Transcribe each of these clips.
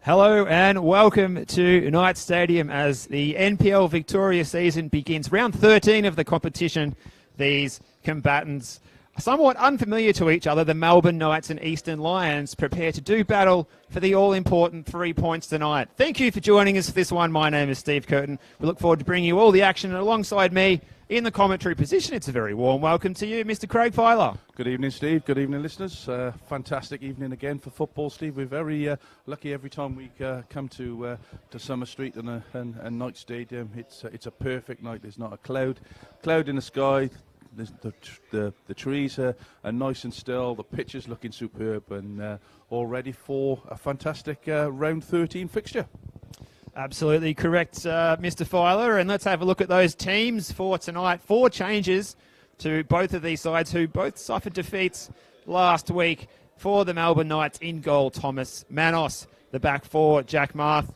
Hello and welcome to Knight Stadium as the NPL Victoria season begins. Round 13 of the competition. These combatants, somewhat unfamiliar to each other, the Melbourne Knights and Eastern Lions, prepare to do battle for the all-important 3 points tonight. Thank you for joining us for this one. My name is Steve Curtin. We look forward to bringing you all the action, and alongside me in the commentary position, it's a very warm welcome to you, Mr. Craig Filer. Good evening, Steve. Good evening, listeners. Fantastic evening again for football, Steve. We're very lucky every time we come to Summer Street and Knight Stadium. It's a perfect night. There's not a cloud in the sky. The trees are nice and still. The pitch is looking superb, and all ready for a fantastic round 13 fixture. Absolutely correct, Mr. Filer. And let's have a look at those teams for tonight. 4 changes to both of these sides, who both suffered defeats last week. For the Melbourne Knights, in goal, Thomas Manos. The back 4, Jack Marth,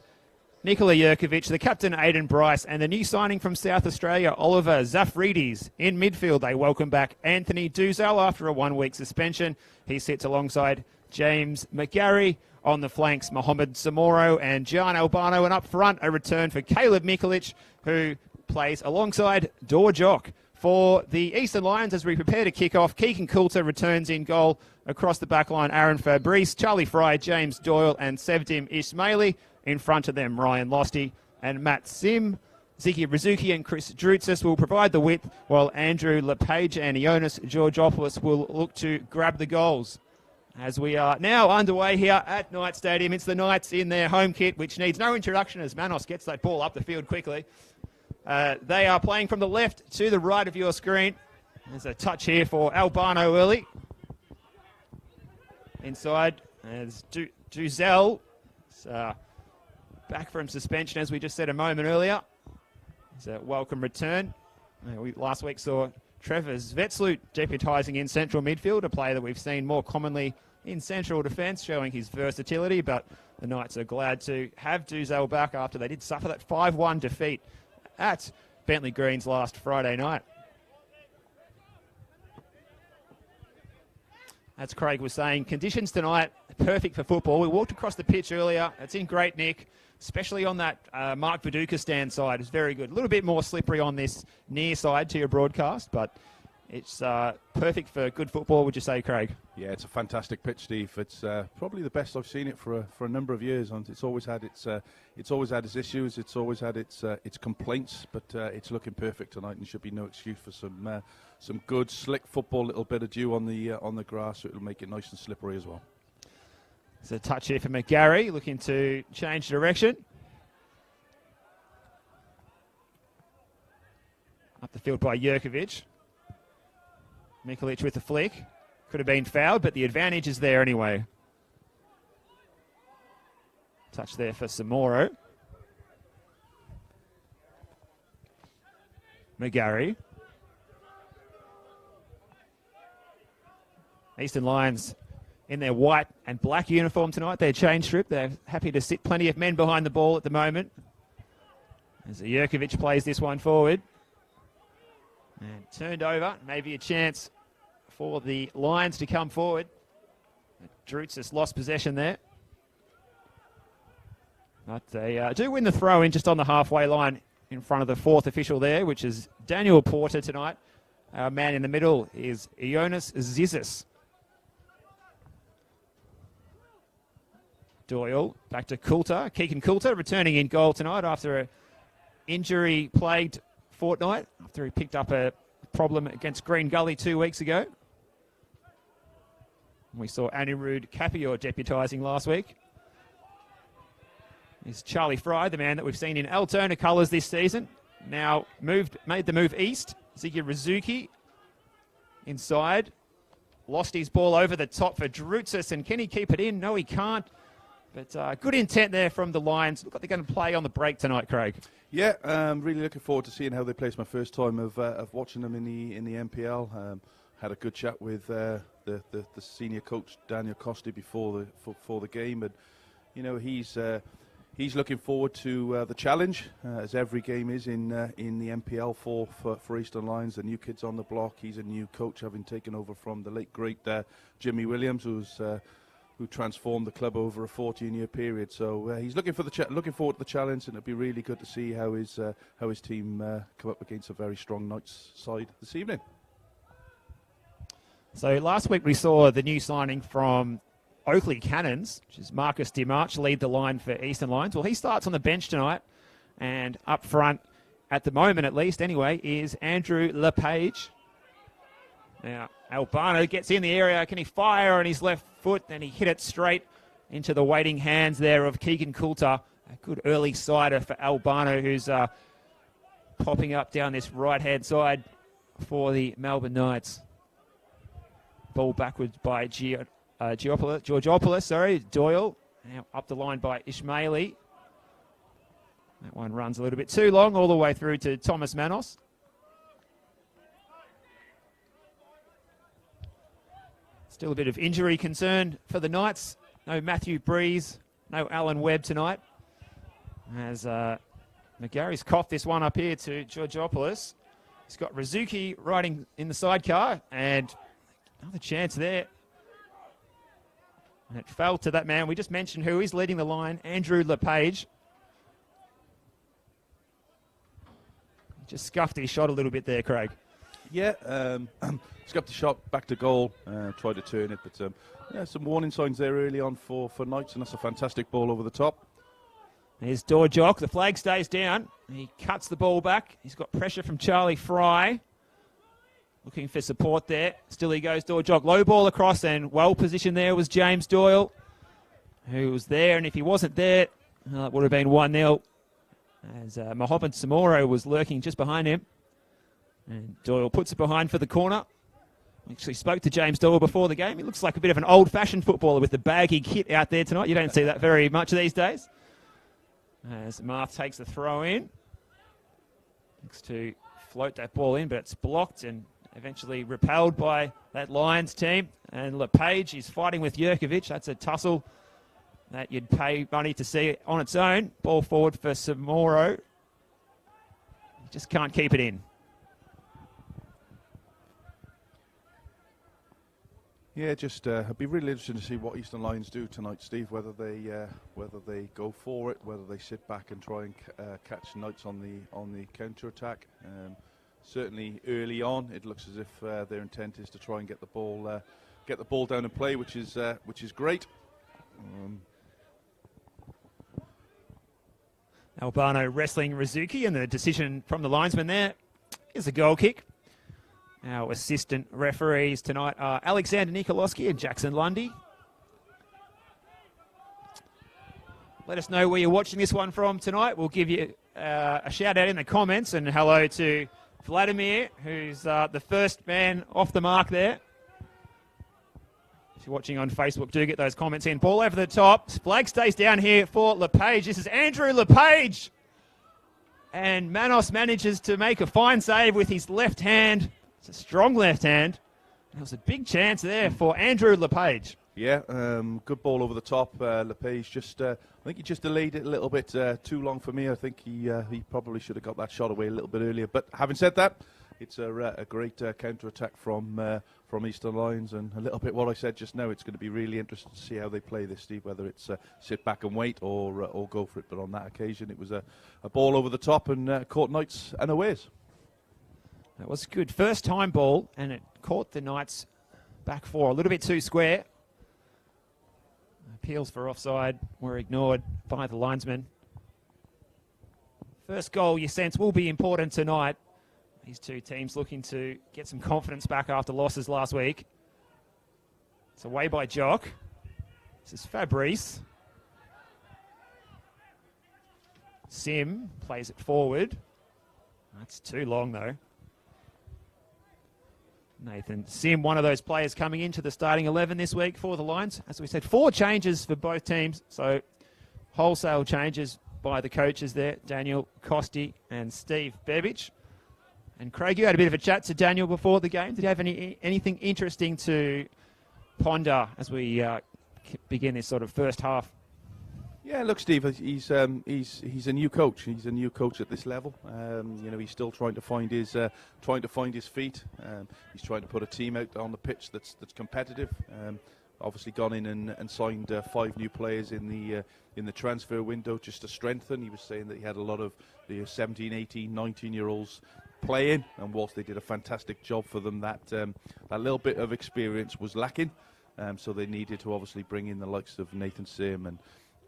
Nikola Jurkovic, the captain, Aidan Bryce, and the new signing from South Australia, Oliver Zafridis. In midfield, they welcome back Anthony Duzel after a 1-week suspension. He sits alongside James McGarry. On the flanks, Mohamed Samoro and Gian Albano. And up front, a return for Caleb Mikulic, who plays alongside Dorjock. For the Eastern Lions, as we prepare to kick off, Keegan Coulter returns in goal. Across the back line, Aaron Fabrice, Charlie Fry, James Doyle and Sevdim Ismaili. In front of them, Ryan Losty and Matt Sim. Ziki Rizuki and Chris Drutzis will provide the width, while Andrew LePage and Ionis Georgopoulos will look to grab the goals. As we are now underway here at Knight Stadium, it's the Knights in their home kit, which needs no introduction as Manos gets that ball up the field quickly. They are playing from the left to the right of your screen. There's a touch here for Albano early. Inside, there's Duzel. Back from suspension, as we just said a moment earlier. It's a welcome return. We last week saw Trevor Zvetslut deputising in central midfield, a player that we've seen more commonly in central defence, showing his versatility. But the Knights are glad to have Duzel back after they did suffer that 5-1 defeat at Bentley Greens last Friday night. As Craig was saying, conditions tonight perfect for football. We walked across the pitch earlier. It's in great nick, especially on that Mark Viduka stand side. It's very good. A little bit more slippery on this near side to your broadcast, but it's perfect for good football, would you say, Craig? Yeah, it's a fantastic pitch, Steve. It's probably the best I've seen it for a number of years. And it's always had its issues. It's always had its complaints, but it's looking perfect tonight, and should be no excuse for some good slick football. Little bit of dew on the grass, so it'll make it nice and slippery as well. There's a touch here for McGarry, looking to change direction. Up the field by Jurkovic. Mikulic with the flick. Could have been fouled, but the advantage is there anyway. Touch there for Samoro. McGarry. Eastern Lions in their white and black uniform tonight, their chain strip. They're happy to sit plenty of men behind the ball at the moment. As Jurkovic plays this one forward. And turned over, maybe a chance for the Lions to come forward. Drutzis lost possession there. But they do win the throw-in just on the halfway line in front of the 4th official there, which is Daniel Porter tonight. Our man in the middle is Ionis Zizis. Doyle back to Coulter. Keegan Coulter returning in goal tonight after an injury-plagued fortnight, after he picked up a problem against Green Gully 2 weeks ago. We saw Anirudh Kapior deputising last week. Is Charlie Fry, the man that we've seen in Altona colours this season. Now made the move east. Ziki Rizuki inside. Lost his ball over the top for Drutzis, and can he keep it in? No, he can't. But good intent there from the Lions. Look like they're going to play on the break tonight, Craig. Yeah, really looking forward to seeing how they play. It's my first time of watching them in the NPL. Had a good chat with the senior coach Daniel Costi before the game, and you know he's looking forward to the challenge, as every game is in the NPL for Eastern Lions. The new kids on the block. He's a new coach, having taken over from the late great Jimmy Williams, who's transformed the club over a 14-year period. So he's looking forward to the challenge, and it'll be really good to see how his team come up against a very strong Knights side this evening. So last week we saw the new signing from Oakley Cannons, which is Marcus DeMarch, lead the line for Eastern Lions. Well, he starts on the bench tonight, and up front, at the moment at least anyway, is Andrew LePage. Now, Albano gets in the area. Can he fire on his left foot? And he hit it straight into the waiting hands there of Keegan Coulter. A good early sider for Albano, who's popping up down this right-hand side for the Melbourne Knights. Ball backwards by Georgopoulos, Doyle. Now up the line by Ismaili. That one runs a little bit too long, all the way through to Thomas Manos. Still a bit of injury concern for the Knights. No Matthew Breeze, no Alan Webb tonight. As McGarry's coughed this one up here to Georgopoulos. He's got Rizuki riding in the sidecar, and another chance there. And it fell to that man. We just mentioned who is leading the line, Andrew LePage. Just scuffed his shot a little bit there, Craig. Yeah, scuffed the shot back to goal, tried to turn it, but some warning signs there early on for Knights, and that's a fantastic ball over the top. There's Dorjock. The flag stays down. He cuts the ball back. He's got pressure from Charlie Fry. Looking for support there. Still he goes, Dorjock. Low ball across, and well positioned there was James Doyle, who was there, and if he wasn't there, it would have been 1-0. As Mohamed Samoro was lurking just behind him. And Doyle puts it behind for the corner. Actually spoke to James Doyle before the game. He looks like a bit of an old-fashioned footballer with the baggy kit out there tonight. You don't see that very much these days. As Marth takes the throw in. Looks to float that ball in, but it's blocked and eventually repelled by that Lions team. And LePage is fighting with Jurkovic. That's a tussle that you'd pay money to see on its own. Ball forward for Samoro. Just can't keep it in. Yeah, it'd be really interesting to see what Eastern Lions do tonight, Steve. Whether they go for it, whether they sit back and try and catch Knights on the counter attack. Certainly early on, it looks as if their intent is to try and get the ball down and play, which is great. Albano wrestling Rizuki, and the decision from the linesman there is a goal kick. Our assistant referees tonight are Alexander Nikolowski and Jackson Lundy. Let us know where you're watching this one from tonight. We'll give you a shout out in the comments, and hello to Vladimir, who's the first man off the mark there. If you're watching on Facebook, do get those comments in. Ball over the top. Flag stays down here for LePage. This is Andrew LePage. And Manos manages to make a fine save with his left hand. It's a strong left hand. There was a big chance there for Andrew LePage. Yeah, good ball over the top. LePage I think he just delayed it a little bit too long for me. I think he probably should have got that shot away a little bit earlier. But having said that, it's a great counter-attack from Eastern Lions, and a little bit what I said just now. It's going to be really interesting to see how they play this, Steve, whether it's sit back and wait or go for it. But on that occasion, it was a ball over the top and caught Knights unawares. That was a good first-time ball, and it caught the Knights back four. A little bit too square. Appeals for offside were ignored by the linesman. First goal, you sense, will be important tonight. These two teams looking to get some confidence back after losses last week. It's away by Jock. This is Fabrice. Sim plays it forward. That's too long, though. Nathan Sim, one of those players coming into the starting 11 this week for the Lions. As we said, 4 changes for both teams. So wholesale changes by the coaches there, Daniel Costi and Steve Bebic. And Craig, you had a bit of a chat to Daniel before the game. Did you have anything interesting to ponder as we begin this sort of first half? Yeah, look, Steve, he's a new coach. He's a new coach at this level. He's still trying to find his feet. He's trying to put a team out on the pitch that's competitive. obviously gone in and signed 5 new players in the transfer window just to strengthen. He was saying that he had a lot of the 17, 18, 19-year-olds playing, and whilst they did a fantastic job for them, that little bit of experience was lacking. So they needed to obviously bring in the likes of Nathan Sim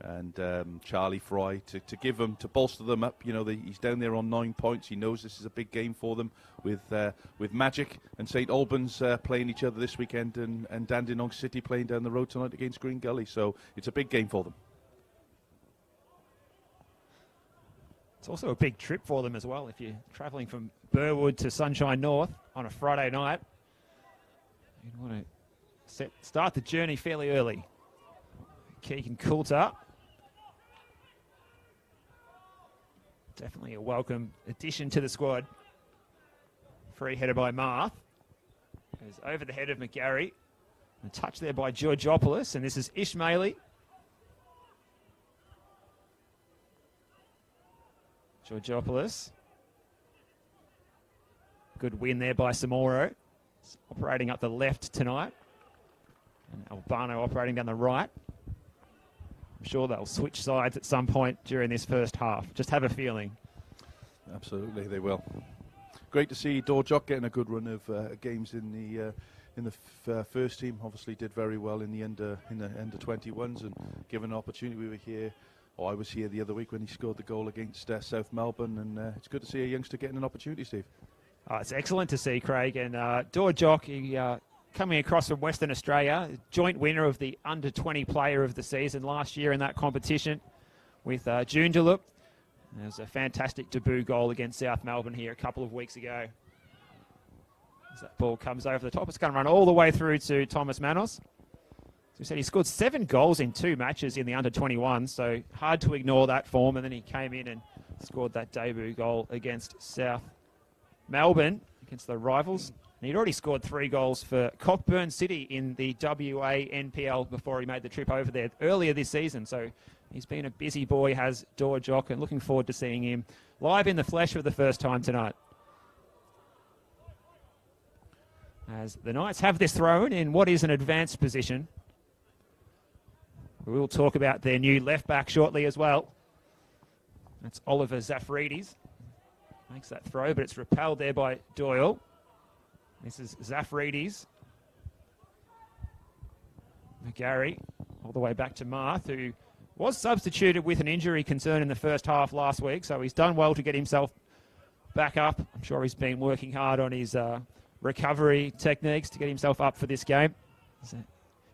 and Charlie Fry to bolster them up. You know, he's down there on 9 points. He knows this is a big game for them with Magic and St Albans playing each other this weekend, and Dandenong City playing down the road tonight against Green Gully. So it's a big game for them. It's also a big trip for them as well. If you're travelling from Burwood to Sunshine North on a Friday night, you'd want to start the journey fairly early. Keegan Coulter, definitely a welcome addition to the squad. Free header by Marth. Goes over the head of McGarry. A touch there by Georgopoulos, and this is Ishmaeli. Georgopoulos. Good win there by Samoro. It's operating up the left tonight. And Albano operating down the right. I'm sure they'll switch sides at some point during this first half. Just have a feeling. Absolutely, they will. Great to see Dorjock getting a good run of games in the first team. Obviously, did very well in the under 21s, and given an opportunity, I was here the other week when he scored the goal against South Melbourne, and it's good to see a youngster getting an opportunity, Steve. It's excellent to see, Craig. And Dorjock, coming across from Western Australia, joint winner of the under-20 player of the season last year in that competition with Joondalup. There was a fantastic debut goal against South Melbourne here a couple of weeks ago. As that ball comes over the top, it's going to run all the way through to Thomas Manos. As we said, he scored 7 goals in 2 matches in the under-21, so hard to ignore that form. And then he came in and scored that debut goal against South Melbourne, against the rivals. And he'd already scored 3 goals for Cockburn City in the WA NPL before he made the trip over there earlier this season. So he's been a busy boy, has Dorjock, and looking forward to seeing him live in the flesh for the first time tonight. As the Knights have this thrown in what is an advanced position. We will talk about their new left back shortly as well. That's Oliver Zafrides. Makes that throw, but it's repelled there by Doyle. This is Zafrides. McGarry all the way back to Marth, who was substituted with an injury concern in the first half last week, so he's done well to get himself back up. I'm sure he's been working hard on his recovery techniques to get himself up for this game.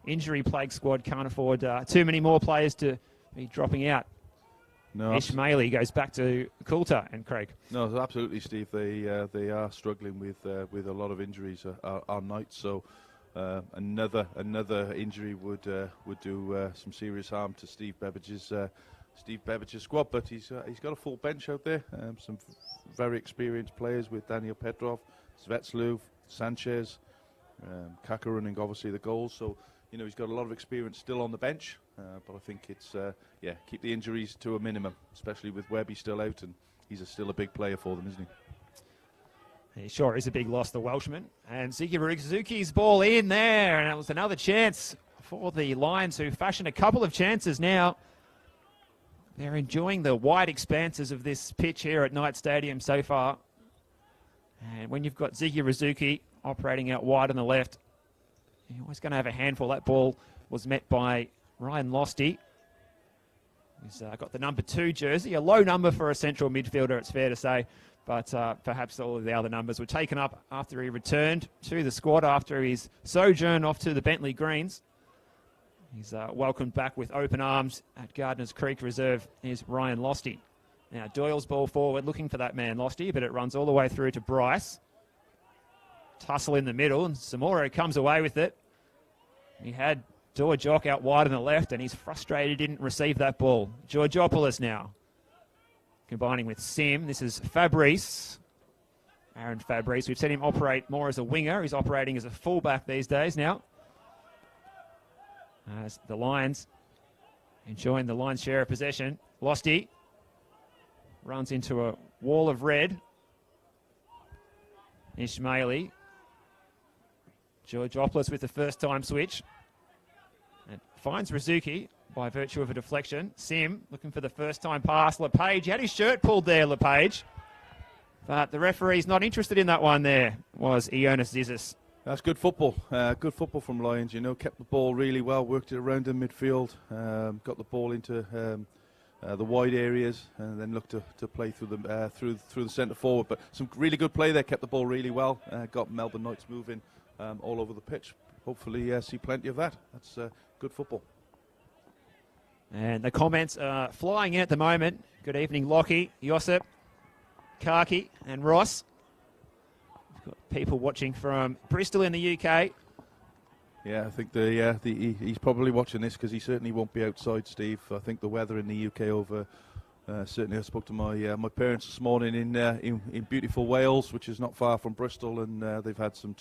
Injury-plagued squad can't afford too many more players to be dropping out. No, Ishmaeli goes back to Coulter and Craig. No, absolutely, Steve. They are struggling with a lot of injuries our Knights. So another injury would do some serious harm to Steve Babbage's squad. But he's got a full bench out there. Some very experienced players with Daniel Petrov, Svetsluv, Sanchez, Kaka running obviously the goals. So he's got a lot of experience still on the bench. But I think it's, keep the injuries to a minimum, especially with Webby still out, and he's still a big player for them, isn't he? He sure is a big loss, the Welshman. And Ziki Ruzuki's ball in there, and it was another chance for the Lions, who fashioned a couple of chances now. They're enjoying the wide expanses of this pitch here at Knight Stadium so far. And when you've got Ziki Ruzuki operating out wide on the left, you're always going to have a handful. That ball was met by Ryan Losty. He's got the number 2 jersey, a low number for a central midfielder, it's fair to say. But perhaps all of the other numbers were taken up after he returned to the squad after his sojourn off to the Bentley Greens. He's welcomed back with open arms at Gardners Creek Reserve is Ryan Losty. Now Doyle's ball forward, looking for that man Losty, but it runs all the way through to Bryce. Tussle in the middle, and Samoro comes away with it. He had Dorjock out wide on the left, and he's frustrated he didn't receive that ball. Georgopoulos now combining with Sim. This is Fabrice. Aaron Fabrice. We've seen him operate more as a winger. He's operating as a fullback these days now. As the Lions enjoying the Lions' share of possession. Losty runs into a wall of red. Ishmaeli. Georgopoulos with the first time switch. finds Rizuki by virtue of a deflection. Sim looking for the first time pass. LePage, he had his shirt pulled there, LePage. But the referee's not interested in that one there, was Ionis Zizis. That's good football. Good football from Lions. You know, kept the ball really well, worked it around in midfield, got the ball into the wide areas, and then looked to play through the centre forward. But some really good play there. Kept the ball really well. Got Melbourne Knights moving all over the pitch. Hopefully, see plenty of that. That's good football. And the comments are flying in at the moment. Good evening, Lockie, Josip, Kaki, and Ross. Got people watching from Bristol in the UK. Yeah, I think he's probably watching this because he certainly won't be outside, Steve. I think the weather in the UK over. Certainly, I spoke to my parents this morning in beautiful Wales, which is not far from Bristol, and they've had some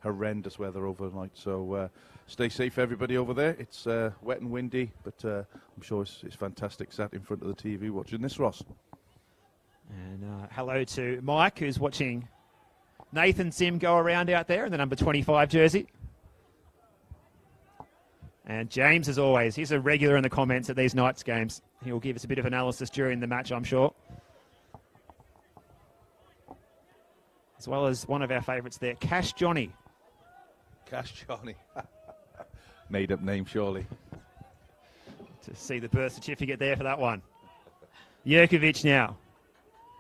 horrendous weather overnight. So stay safe, everybody over there. It's wet and windy, but I'm sure it's fantastic. Sat in front of the TV watching this, Ross. And hello to Mike, who's watching Nathan Sim go around out there in the number 25 jersey. And James, as always, he's a regular in the comments at these Knights games. He'll give us a bit of analysis during the match, I'm sure. As well as one of our favourites there, Cash Johnny. Cash Johnny. Made up name, surely. To see the birth certificate there for that one. Jerkovic now.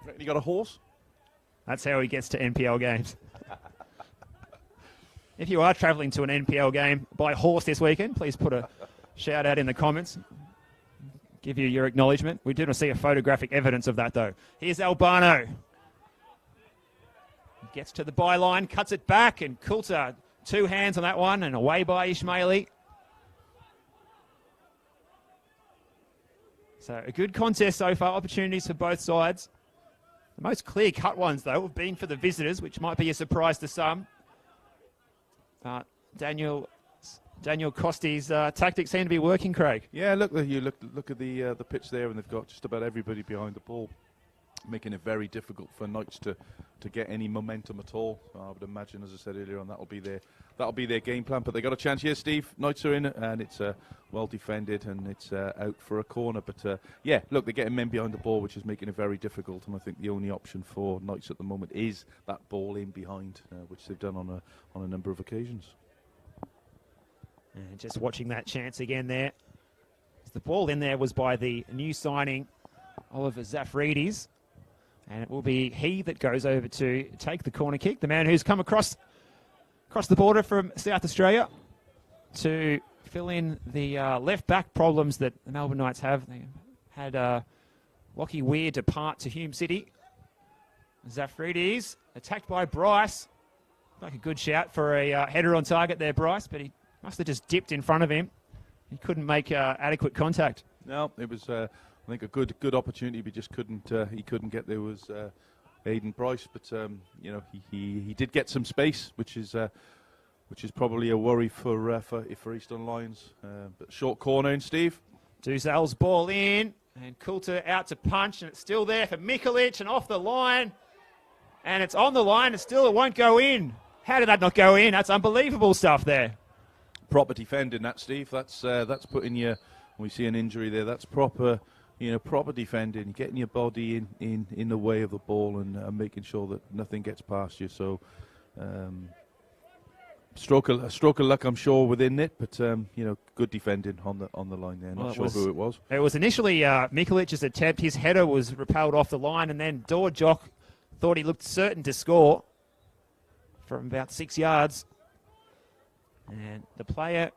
Reckon he got a horse? That's how he gets to NPL games. If you are travelling to an NPL game by horse this weekend, please put a shout out in the comments. Give you your acknowledgement. We didn't see a photographic evidence of that, though. Here's Albano. Gets to the byline, cuts it back, and Coulter, 2 hands on that one, and away by Ismaili. So a good contest so far, opportunities for both sides. The most clear-cut ones, though, have been for the visitors, which might be a surprise to some. But Daniel Costi's tactics seem to be working, Craig. Yeah, look at the pitch there, and they've got just about everybody behind the ball, making it very difficult for Knights to get any momentum at all. I would imagine, as I said earlier on, that'll be their game plan. But they got a chance here, Steve. Knights are in it, and it's well defended, and it's out for a corner. But yeah, look, they're getting men behind the ball, which is making it very difficult. And I think the only option for Knights at the moment is that ball in behind, which they've done on a number of occasions. And just watching that chance again there. The ball in there was by the new signing, Oliver Zafridis. And it will be he that goes over to take the corner kick. The man who's come across the border from South Australia to fill in the left-back problems that the Melbourne Knights have. They had Lockie Weir depart to Hume City. Zafridis attacked by Bryce. Like a good shout for a header on target there, Bryce, but he must have just dipped in front of him. He couldn't make adequate contact. No, it was, I think, a good opportunity, but just he couldn't get there. Was Aidan Bryce, but you know, he did get some space, which is probably a worry for Eastern Lions. But short corner in, Steve. Duzell's ball in, and Coulter out to punch, and it's still there for Mikulic, and off the line, and it's on the line, and still it won't go in. How did that not go in? That's unbelievable stuff there. Proper defending, that, Steve. That's putting you. When we see an injury there, that's proper defending, getting your body in the way of the ball and making sure that nothing gets past you. So, stroke of luck, I'm sure, within it, but good defending on the line there. Not sure who it was. It was initially Mikulic's attempt. His header was repelled off the line, and then Dorjock thought he looked certain to score from about 6 yards. And the player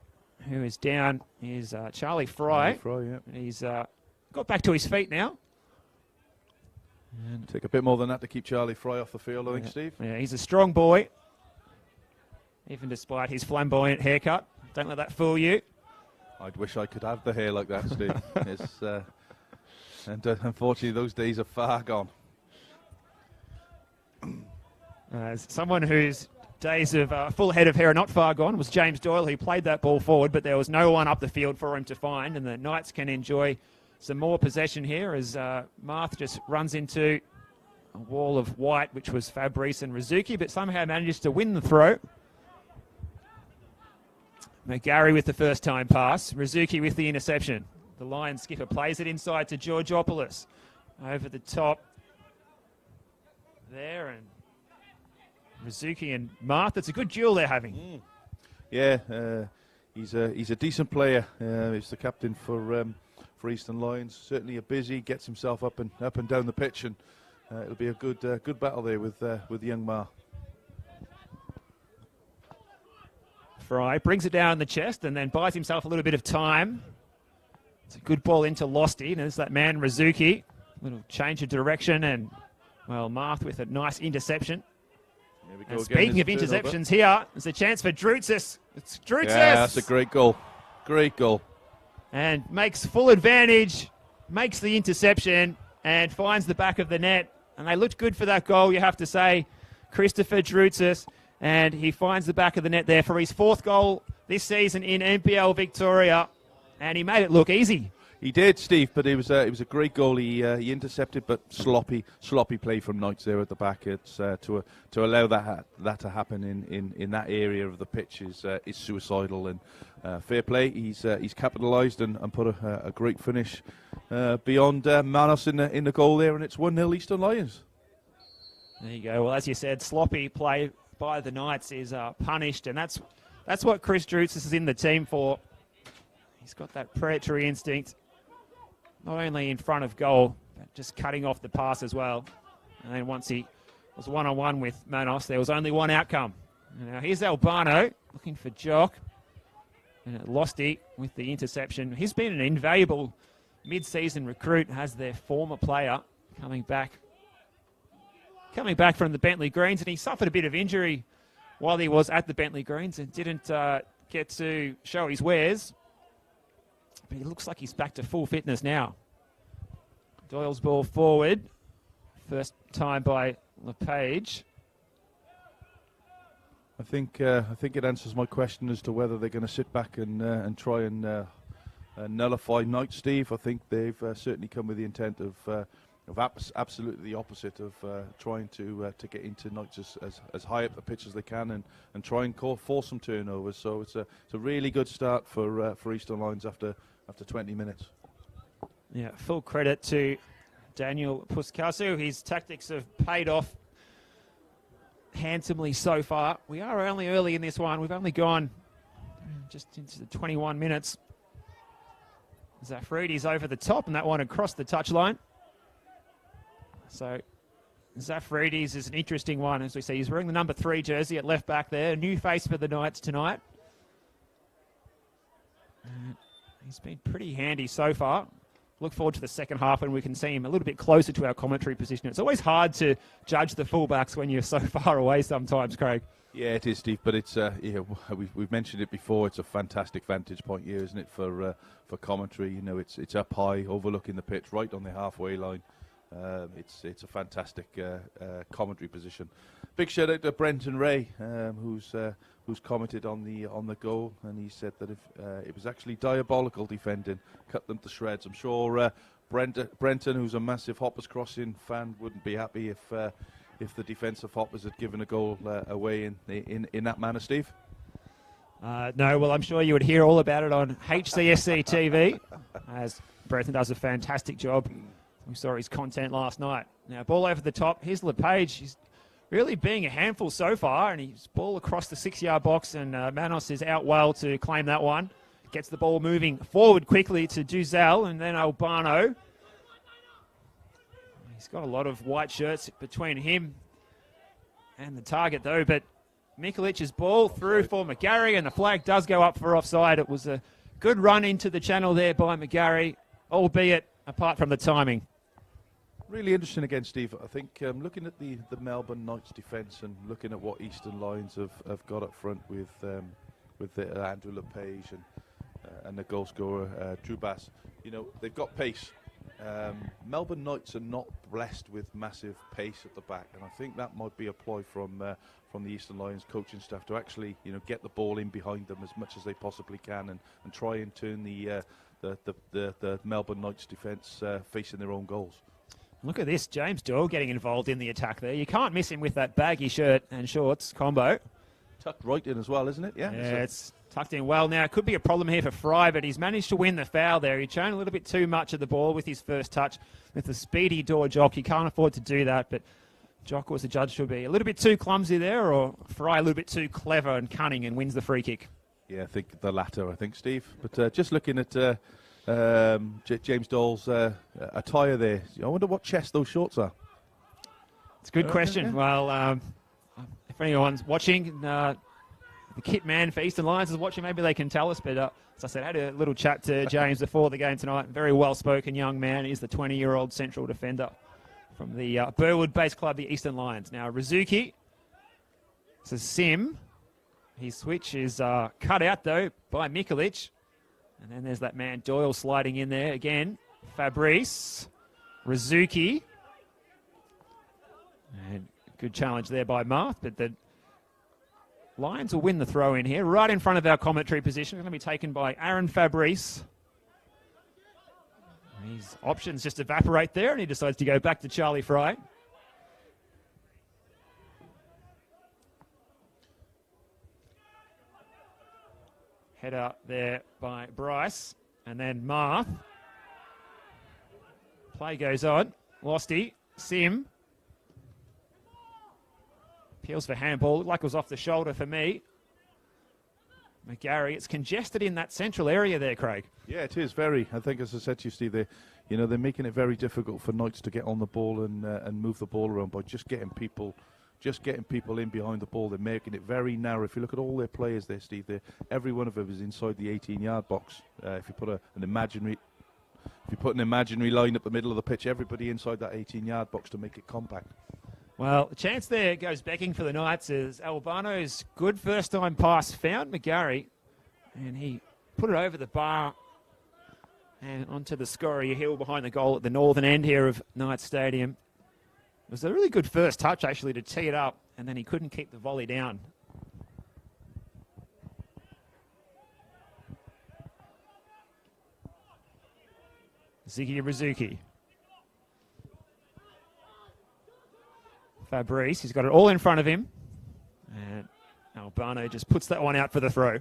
who is down is Charlie Fry. Yeah. He's got back to his feet now. And take a bit more than that to keep Charlie Fry off the field, I think, Steve. Yeah, he's a strong boy, even despite his flamboyant haircut. Don't let that fool you. I'd wish I could have the hair like that, Steve. Unfortunately, those days are far gone. As someone whose days of full head of hair are not far gone was James Doyle, who played that ball forward, but there was no one up the field for him to find, and the Knights can enjoy some more possession here as Marth just runs into a wall of white, which was Fabrice and Rizuki, but somehow manages to win the throw. McGarry with the first-time pass. Rizuki with the interception. The Lions skipper plays it inside to Georgopoulos. Over the top there, and Rizuki and Marth. It's a good duel they're having. Yeah, he's a decent player. He's the captain for Eastern Lions. Certainly a busy, gets himself up and down the pitch, and it'll be a good battle there with young Ma. Fry brings it down in the chest and then buys himself a little bit of time. It's a good ball into Losty, and there's that man Rizuki. Little change of direction, and well, Marth with a nice interception. And speaking of interceptions here, there's a chance for Drutzis. It's Drutzis! Yeah, that's a great goal. Great goal. And makes full advantage, makes the interception, and finds the back of the net. And they looked good for that goal, you have to say. Christopher Drutzis, and he finds the back of the net there for his 4th goal this season in NPL Victoria. And he made it look easy. He did, Steve, but it was a great goal. He intercepted, but sloppy play from Knights there at the back. It's to allow that to happen in that area of the pitch is suicidal, and fair play. He's capitalised and put a great finish beyond Manos in the goal there, and it's 1-0 Eastern Lions. There you go. Well, as you said, sloppy play by the Knights is punished, and that's what Chris Drutzis is in the team for. He's got that predatory instinct. Not only in front of goal, but just cutting off the pass as well. And then once he was one-on-one with Manos, there was only one outcome. Now here's Albano looking for Jock. And Losty with the interception. He's been an invaluable mid-season recruit as their former player coming back from the Bentley Greens. And he suffered a bit of injury while he was at the Bentley Greens and didn't get to show his wares. But he looks like he's back to full fitness now. Doyle's ball forward. First time by LePage. I think it answers my question as to whether they're going to sit back and try and nullify Knight, Steve. I think they've certainly come with the intent of absolutely the opposite of trying to get into Knights as high up the pitch as they can and try and force some turnovers. So it's a really good start for Eastern Lions after 20 minutes. Yeah, full credit to Daniel Puskasu. His tactics have paid off handsomely so far. We are only early in this one. We've only gone just into the 21 minutes. Zafridi's over the top, and that one across the touchline. So Zafridi's is an interesting one, as we see. He's wearing the number 3 jersey at left back there. A new face for the Knights tonight. He's been pretty handy so far. Look forward to the second half when we can see him a little bit closer to our commentary position. It's always hard to judge the fullbacks when you're so far away sometimes, Craig. Yeah, it is, Steve, but it's we've mentioned it before. It's a fantastic vantage point here, isn't it, for commentary? You know, it's up high, overlooking the pitch, right on the halfway line. It's a fantastic commentary position. Big shout out to Brenton Ray, who's commented on the goal, and he said that if it was actually diabolical defending, cut them to shreds. I'm sure Brenton, who's a massive Hoppers Crossing fan, wouldn't be happy if the defensive Hoppers had given a goal away in that manner, Steve. No, well, I'm sure you would hear all about it on HCSC TV, as Brenton does a fantastic job. We saw his content last night. Now, ball over the top. Here's LePage. He's really being a handful so far, and he's ball across the 6-yard box, and Manos is out well to claim that one. Gets the ball moving forward quickly to Duzel, and then Albano. He's got a lot of white shirts between him and the target, though, but Mikulic's ball through for McGarry, and the flag does go up for offside. It was a good run into the channel there by McGarry, albeit apart from the timing. Really interesting again, Steve. I think looking at the Melbourne Knights defence and looking at what Eastern Lions have got up front with Andrew LePage and the goal scorer Drew Bass, you know, they've got pace. Melbourne Knights are not blessed with massive pace at the back, and I think that might be a ploy from the Eastern Lions coaching staff to actually, you know, get the ball in behind them as much as they possibly can and try and turn the Melbourne Knights defence facing their own goals. Look at this, James Doyle getting involved in the attack there. You can't miss him with that baggy shirt and shorts combo. Tucked right in as well, isn't it? Yeah, it's Tucked in well now. It could be a problem here for Fry, but he's managed to win the foul there. He'd shown a little bit too much of the ball with his first touch. With the speedy door Jock, he can't afford to do that, but Jock was adjudged to be a little bit too clumsy there, or Fry a little bit too clever and cunning and wins the free kick. Yeah, I think the latter, Steve. But just looking at James Dole's attire there, I wonder what chest those shorts are. It's a good question. Yeah. Well, if anyone's watching, the kit man for Eastern Lions is watching, maybe they can tell us. But as I said, I had a little chat to James before the game tonight. Very well-spoken young man. He's the 20-year-old central defender from the Burwood-based club, the Eastern Lions. Now, Rizuki, it's a sim. His switch is cut out, though, by Mikulic. And then there's that man Doyle sliding in there again. Fabrice, Rizuki. And good challenge there by Marth, but the Lions will win the throw in here. Right in front of our commentary position. Going to be taken by Aaron Fabrice. His options just evaporate there, and he decides to go back to Charlie Fry. Header there by Bryce, and then Marth. Play goes on. Losty, Sim. Appeals for handball. Looked like it was off the shoulder for me. McGarry, it's congested in that central area there, Craig. Yeah, it is very. I think, as I said to you, Steve, they're making it very difficult for Knights to get on the ball and move the ball around by just getting people in behind the ball. They're making it very narrow. If you look at all their players there, Steve, every one of them is inside the 18-yard box. If you put an imaginary line up the middle of the pitch, everybody inside that 18-yard box to make it compact. Well, the chance there goes begging for the Knights as Albano's good first-time pass found McGarry, and he put it over the bar and onto the Scoria hill behind the goal at the northern end here of Knights Stadium. It was a really good first touch, actually, to tee it up, and then he couldn't keep the volley down. Ziggy Rizuki. Fabrice, he's got it all in front of him. And Albano just puts that one out for the throw.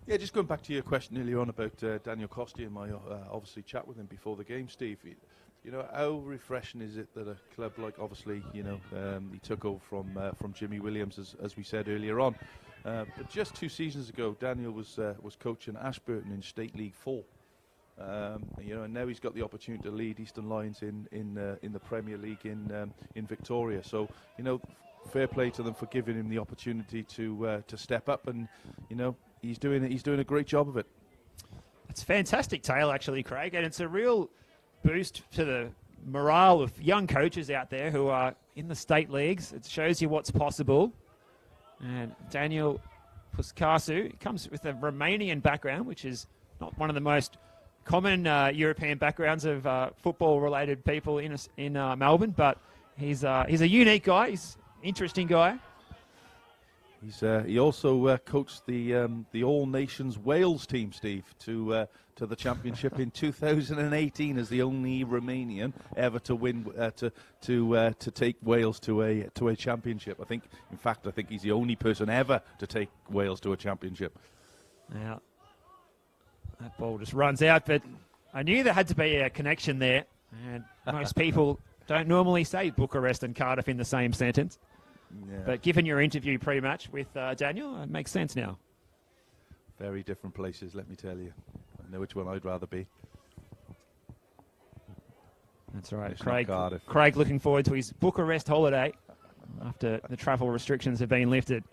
Yeah, just going back to your question earlier on about Daniel Costi and my obviously chat with him before the game, Steve. You know, how refreshing is it that a club like, obviously, he took over from Jimmy Williams, as we said earlier on. But just 2 seasons ago, Daniel was coaching Ashburton in State League 4. And now he's got the opportunity to lead Eastern Lions in the Premier League in Victoria. So, fair play to them for giving him the opportunity to step up, and he's doing a great job of it. It's a fantastic tale, actually, Craig, and it's a real boost to the morale of young coaches out there who are in the state leagues. It shows you what's possible. And Daniel Puskasu comes with a Romanian background, which is not one of the most common European backgrounds of football-related people in Melbourne, but he's a unique guy. He's an interesting guy. He also coached the All Nations Wales team, Steve, to the championship in 2018 as the only Romanian ever to win to take Wales to a championship. I think he's the only person ever to take Wales to a championship. Now, that ball just runs out, but I knew there had to be a connection there, and most people don't normally say Bucharest and Cardiff in the same sentence. Yeah. But given your interview pre-match with Daniel, it makes sense now. Very different places, let me tell you. I know which one I'd rather be. That's right. It's Cardiff. Craig looking forward to his Bucharest holiday after the travel restrictions have been lifted.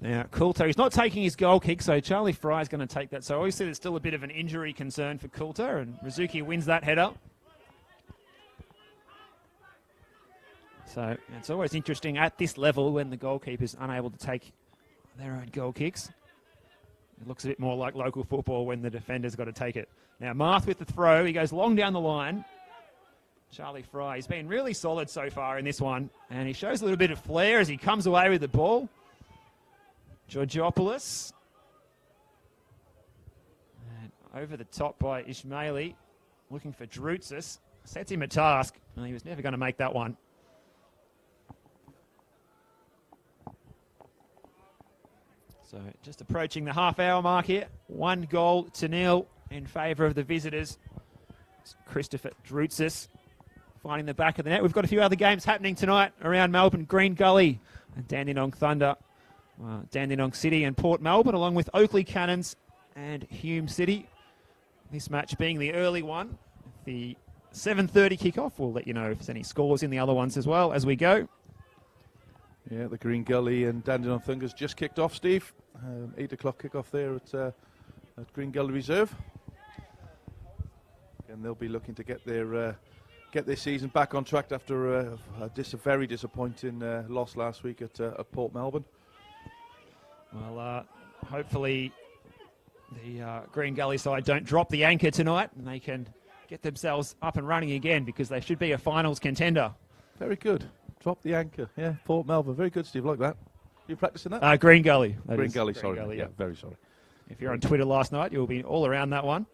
Now, Coulter, he's not taking his goal kick, so Charlie Fry's going to take that. So obviously there's still a bit of an injury concern for Coulter, and Rizuki wins that header. So it's always interesting at this level when the goalkeeper's unable to take their own goal kicks. It looks a bit more like local football when the defender's got to take it. Now, Marth with the throw. He goes long down the line. Charlie Fry, he's been really solid so far in this one, and he shows a little bit of flair as he comes away with the ball. Georgopoulos. And over the top by Ismaili, looking for Drutsis. Sets him a task, and he was never going to make that one. So just approaching the half-hour mark here. 1-0 in favour of the visitors. It's Christopher Drutzis finding the back of the net. We've got a few other games happening tonight around Melbourne. Green Gully and Dandenong Thunder. Dandenong City and Port Melbourne, along with Oakley Cannons and Hume City. This match being the early one. The 7:30 kickoff. We'll let you know if there's any scores in the other ones as well as we go. Yeah, the Green Gully and Dandenong Thunder's just kicked off, Steve. 8 o'clock kickoff there at Green Gully Reserve. And they'll be looking to get their season back on track after a very disappointing loss last week at Port Melbourne. Well, hopefully the Green Gully side don't drop the anchor tonight and they can get themselves up and running again, because they should be a finals contender. Very good. Drop the anchor. Yeah, Port Melbourne. Very good, Steve. Like that. You practicing that? Green Gully. Green Gully, sorry. Yeah, very sorry. If you're on Twitter last night, you'll be all around that one.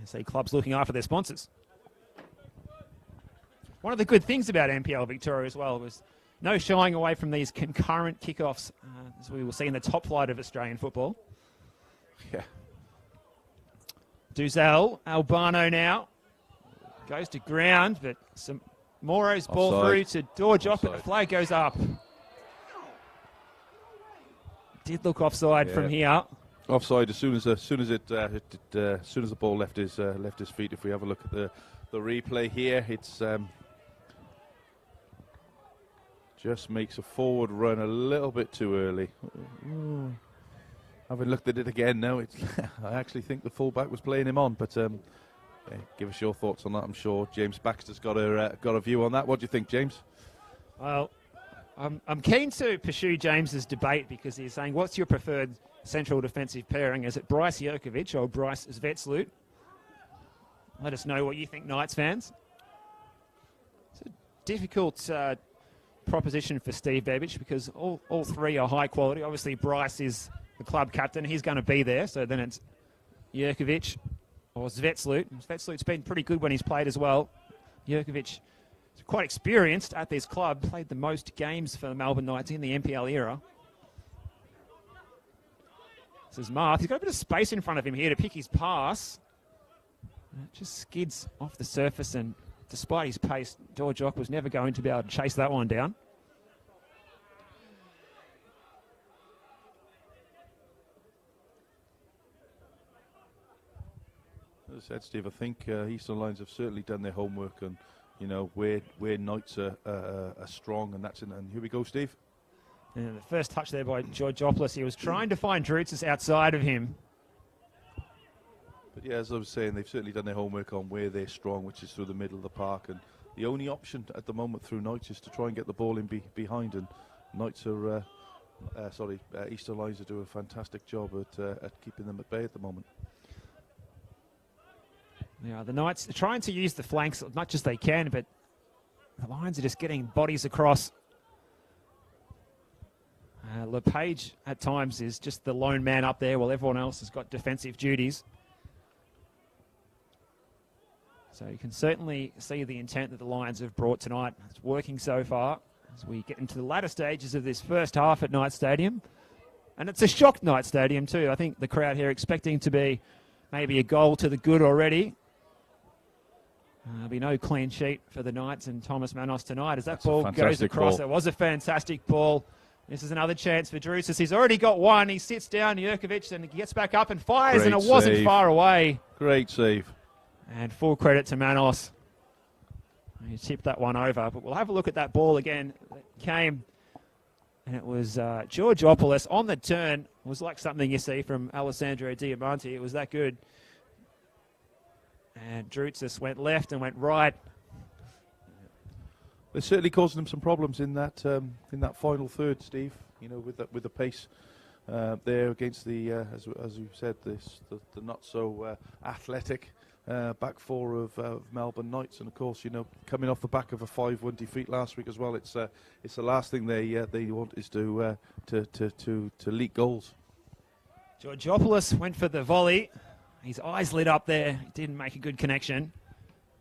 I see clubs looking after their sponsors. One of the good things about NPL Victoria as well was no shying away from these concurrent kickoffs, as we will see in the top flight of Australian football. Yeah. Duzel, Albano now. Goes to ground, but some Moro's ball Offside. through to Dorjock, but the flag goes up. Did look offside from here. Offside as soon as the ball left his feet. If we have a look at the replay here, it's just makes a forward run a little bit too early. Having looked at it again now, I actually think the fullback was playing him on, but give us your thoughts on that. I'm sure James Baxter's got a view on that. What do you think, James? Well, I'm keen to pursue James's debate, because he's saying, what's your preferred central defensive pairing? Is it Bryce Jerkovic or Bryce Zvetslut? Let us know what you think, Knights fans. It's a difficult proposition for Steve Bebic, because all three are high quality. Obviously, Bryce is the club captain. He's going to be there. So then it's Jerkovic or Zvetslut. Zvetslut's been pretty good when he's played as well. Jerkovic is quite experienced at this club. Played the most games for the Melbourne Knights in the NPL era. This is Marth. He's got a bit of space in front of him here to pick his pass. It just skids off the surface, and despite his pace, Dorjock was never going to be able to chase that one down. As I said, Steve, I think Eastern Lions have certainly done their homework on, where Knights are strong, and that's and here we go, Steve. And the first touch there by Georgopoulos. He was trying to find Drutzis outside of him. But yeah, as I was saying, they've certainly done their homework on where they're strong, which is through the middle of the park. And the only option at the moment through Knights is to try and get the ball in behind. And Knights are, Eastern Lions are doing a fantastic job at keeping them at bay at the moment. Yeah, the Knights are trying to use the flanks as much as they can, but the Lions are just getting bodies across. LePage at times is just the lone man up there while everyone else has got defensive duties. So you can certainly see the intent that the Lions have brought tonight. It's working so far as we get into the latter stages of this first half at Knight Stadium. And it's a shocked Knight Stadium too. I think the crowd here expecting to be maybe a goal to the good already. There'll be no clean sheet for the Knights and Thomas Manos tonight as that ball goes across. It was a fantastic ball. This is another chance for Drutzis. He's already got one. He sits down, Jerkovic, and he gets back up and fires, and it wasn't far away. Great save. And full credit to Manos. He tipped that one over. But we'll have a look at that ball again. It came, and it was Georgopoulos on the turn. It was like something you see from Alessandro Diamanti. It was that good. And Drutzis went left and went right. They're certainly causing them some problems in that final third, Steve. With the pace there against the as you said, the not so athletic back four of Melbourne Knights, and of course coming off the back of a 5-1 defeat last week as well. It's the last thing they want is to leak goals. Georgopoulos went for the volley. His eyes lit up there. He didn't make a good connection.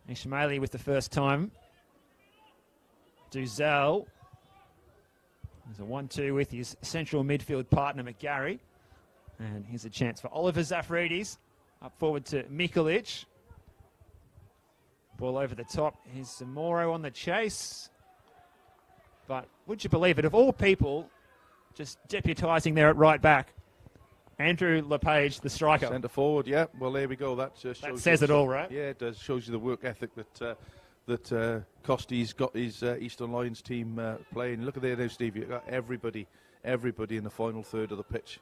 Ishmaeli with the first time. Duzel. There's a 1-2 with his central midfield partner, McGarry. And here's a chance for Oliver Zafridis. Up forward to Mikulic. Ball over the top. Here's Zamoro on the chase. But would you believe it, of all people, just deputising there at right back, Andrew LePage, the striker. Centre forward, yeah. Well, there we go. That says it all, right? Yeah, it does. Shows you the work ethic that Costy's got his Eastern Lions team playing. Look at there now, Steve. You've got everybody in the final third of the pitch.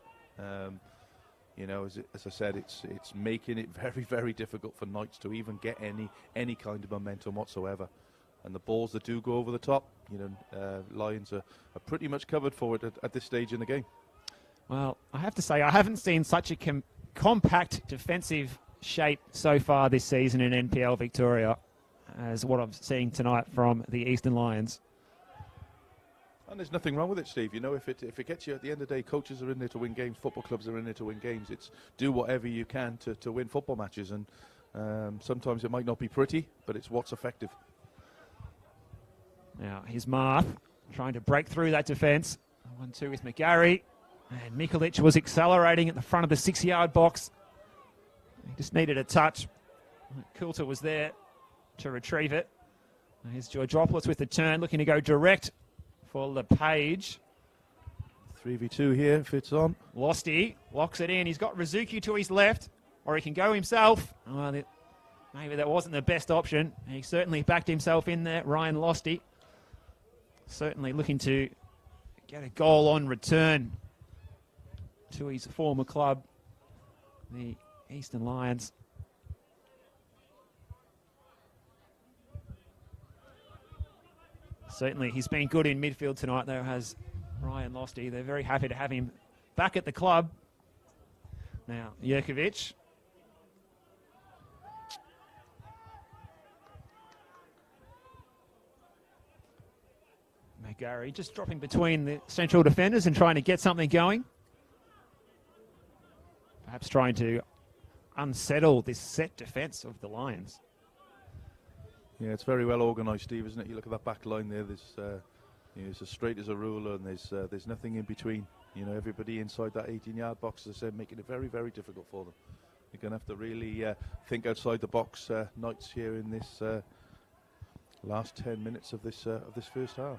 You know, as I said, it's making it very, very difficult for Knights to even get any kind of momentum whatsoever. And the balls that do go over the top, you know, Lions are pretty much covered for it at this stage in the game. Well, I have to say, I haven't seen such a compact defensive shape so far this season in NPL Victoria as what I'm seeing tonight from the Eastern Lions. And there's nothing wrong with it, Steve. You know, if it gets you at the end of the day, coaches are in there to win games, football clubs are in there to win games. It's do whatever you can to win football matches. And sometimes it might not be pretty, but it's what's effective. Now, here's Marth trying to break through that defence. 1-2 with McGarry. And Mikulic was accelerating at the front of the 6-yard box. He just needed a touch. Coulter was there to retrieve it. Here's Georgopoulos with the turn, looking to go direct for LePage. 3v2 here, fits on. Losty locks it in. He's got Rizuki to his left, or he can go himself. Well, maybe that wasn't the best option. He certainly backed himself in there, Ryan Losty. Certainly looking to get a goal on return to his former club, the Eastern Lions. Certainly he's been good in midfield tonight, though, has Ryan Losty. They're very happy to have him back at the club. Now, Jerkovic. McGarry just dropping between the central defenders and trying to get something going. Perhaps trying to unsettle this set defence of the Lions. Yeah, it's very well organised, Steve, isn't it? You look at that back line there. It's as straight as a ruler, and there's nothing in between. You know, everybody inside that 18-yard box, as I said, making it very, very difficult for them. You're going to have to really think outside the box, Knights, here in this last 10 minutes of this first half.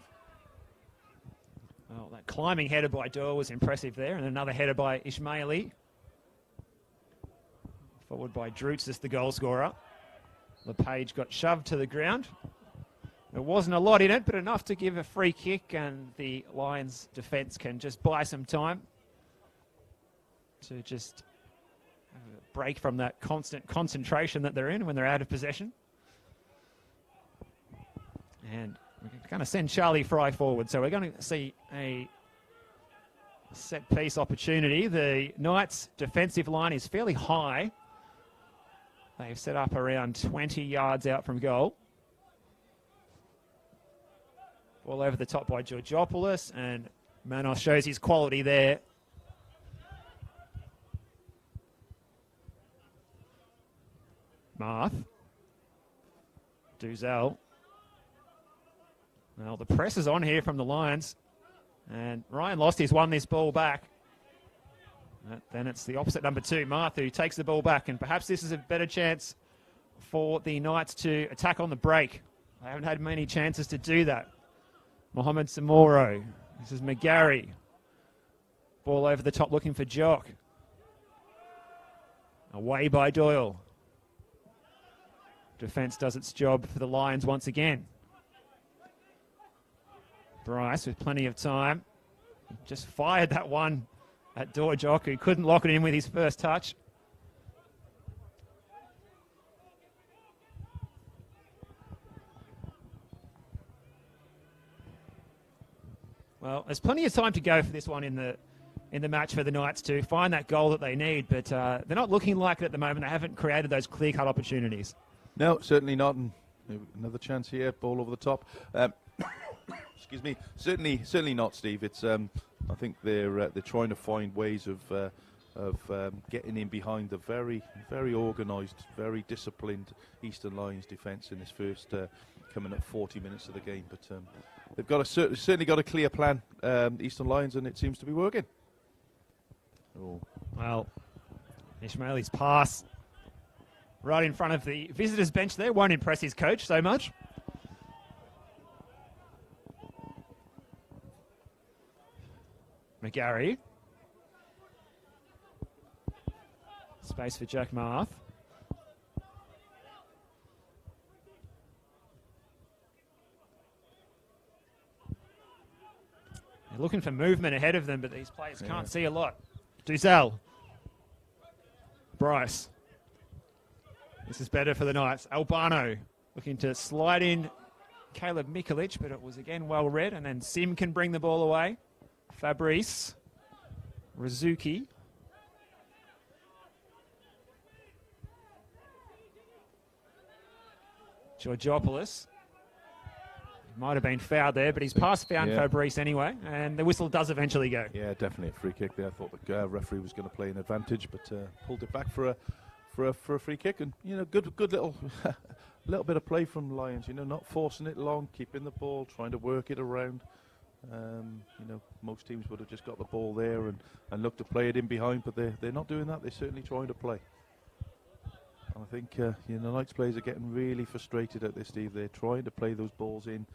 Well, that climbing header by Doyle was impressive there, and another header by Ismaili. Forward by Droots as the goal scorer. LePage got shoved to the ground. There wasn't a lot in it, but enough to give a free kick, and the Lions' defence can just buy some time to just have a break from that constant concentration that they're in when they're out of possession. And we're going to send Charlie Fry forward, so we're going to see a set-piece opportunity. The Knights' defensive line is fairly high. They've set up around 20 yards out from goal. Ball over the top by Georgopoulos, and Manos shows his quality there. Marth. Duzel. Well, the press is on here from the Lions, and Ryan Losty's won this ball back. Then it's the opposite number 2, Marth, who takes the ball back, and perhaps this is a better chance for the Knights to attack on the break. They haven't had many chances to do that. Mohamed Samoro. This is McGarry. Ball over the top looking for Jock. Away by Doyle. Defence does its job for the Lions once again. Bryce with plenty of time. Just fired that one at Dorjock, who couldn't lock it in with his first touch. Well, there's plenty of time to go for this one in the match for the Knights to find that goal that they need, but they're not looking like it at the moment. They haven't created those clear-cut opportunities. No, certainly not. And another chance here, ball over the top. Excuse me. Certainly not, Steve. It's I think they're trying to find ways of getting in behind the very, very organised, very disciplined Eastern Lions defence in this first coming up 40 minutes of the game. But they've got certainly got a clear plan, Eastern Lions, and it seems to be working. Oh. Well, Ishmaeli's pass right in front of the visitors' bench there won't impress his coach so much. McGarry. Space for Jack Marth. They're looking for movement ahead of them, but these players can't see a lot. Duzel. Bryce. This is better for the Knights. Albano looking to slide in Caleb Mikulich, but it was again well read. And then Sim can bring the ball away. Fabrice. Rizuki. Georgopoulos. Might have been fouled there, but he's past found Fabrice anyway, and the whistle does eventually go. Yeah, definitely a free kick there. I thought the referee was going to play an advantage, but pulled it back for a free kick, and good little little bit of play from Lions. Not forcing it long, keeping the ball, trying to work it around. Most teams would have just got the ball there and looked to play it in behind, but they're not doing that. They're certainly trying to play. And I think the Knights players are getting really frustrated at this, Steve. They're trying to play those balls in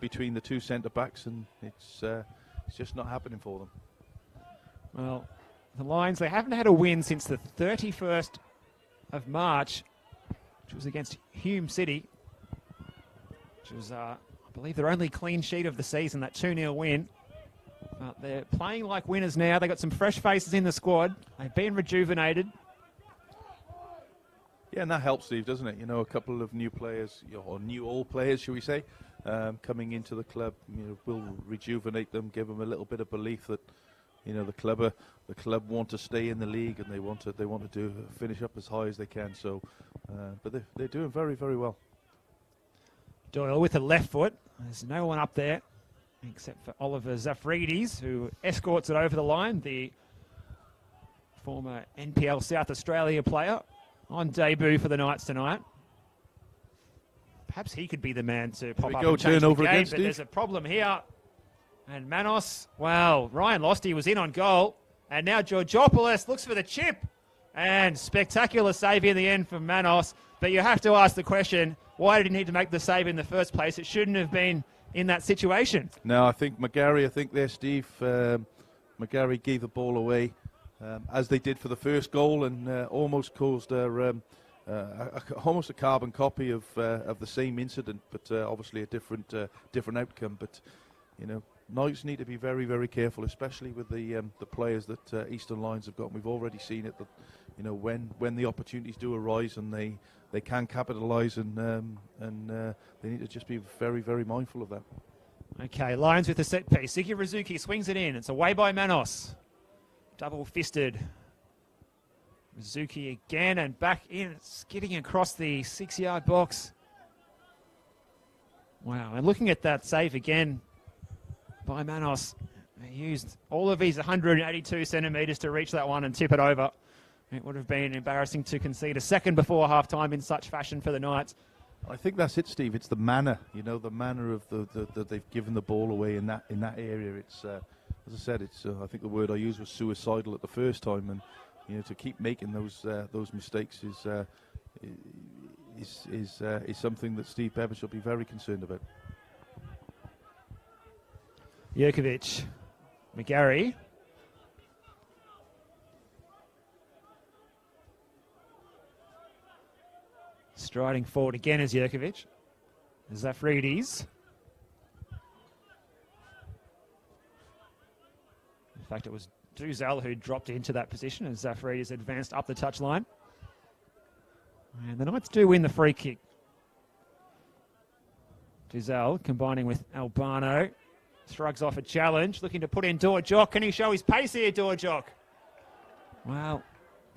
between the two centre backs, and it's just not happening for them. Well, the Lions, they haven't had a win since the 31st of March, which was against Hume City, which was, I believe, their only clean sheet of the season, that 2-0 win. But they're playing like winners now. They've got some fresh faces in the squad. They've been rejuvenated. Yeah, and that helps, Steve, doesn't it? A couple of new players, or new old players, shall we say, coming into the club, will rejuvenate them, give them a little bit of belief that, the club want to stay in the league, and they want to finish up as high as they can. So, but they're doing very, very well. Doyle with the left foot. There's no one up there except for Oliver Zafridis, who escorts it over the line. The former NPL South Australia player on debut for the Knights tonight. Perhaps he could be the man to pop up and change the game, but there's a problem here. And Manos, well, Ryan Losty was in on goal, and now Georgopoulos looks for the chip, and spectacular save in the end from Manos. But you have to ask the question, why did he need to make the save in the first place? It shouldn't have been in that situation. No, I think McGarry, there, Steve, McGarry gave the ball away, as they did for the first goal, and almost caused almost a carbon copy of the same incident, but obviously a different outcome. But Knights need to be very, very careful, especially with the players that Eastern Lions have got. We've already seen it that when the opportunities do arise and they can capitalise, and they need to just be very, very mindful of that. Okay, Lions with the set piece. Siki Rizuki swings it in. It's away by Manos. Double-fisted. Rizuki again and back in, skidding across the 6-yard box. Wow, and looking at that save again by Manos. He used all of his 182 centimetres to reach that one and tip it over. It would have been embarrassing to concede a second before half-time in such fashion for the Knights. I think that's it, Steve. It's the manner, the manner of the they've given the ball away in that area. It's as I said, it's I think the word I used was suicidal at the first time, and to keep making those mistakes is something that Steve Bevan should be very concerned about. Jurkovic, McGarry. Striding forward again is Jurkovic. Zafridis. In fact, it was Duzel who dropped into that position as Zafridis advanced up the touchline. And the Knights do win the free kick. Duzel combining with Albano. Shrugs off a challenge, looking to put in Dorjock. Can he show his pace here, Dorjock? Well,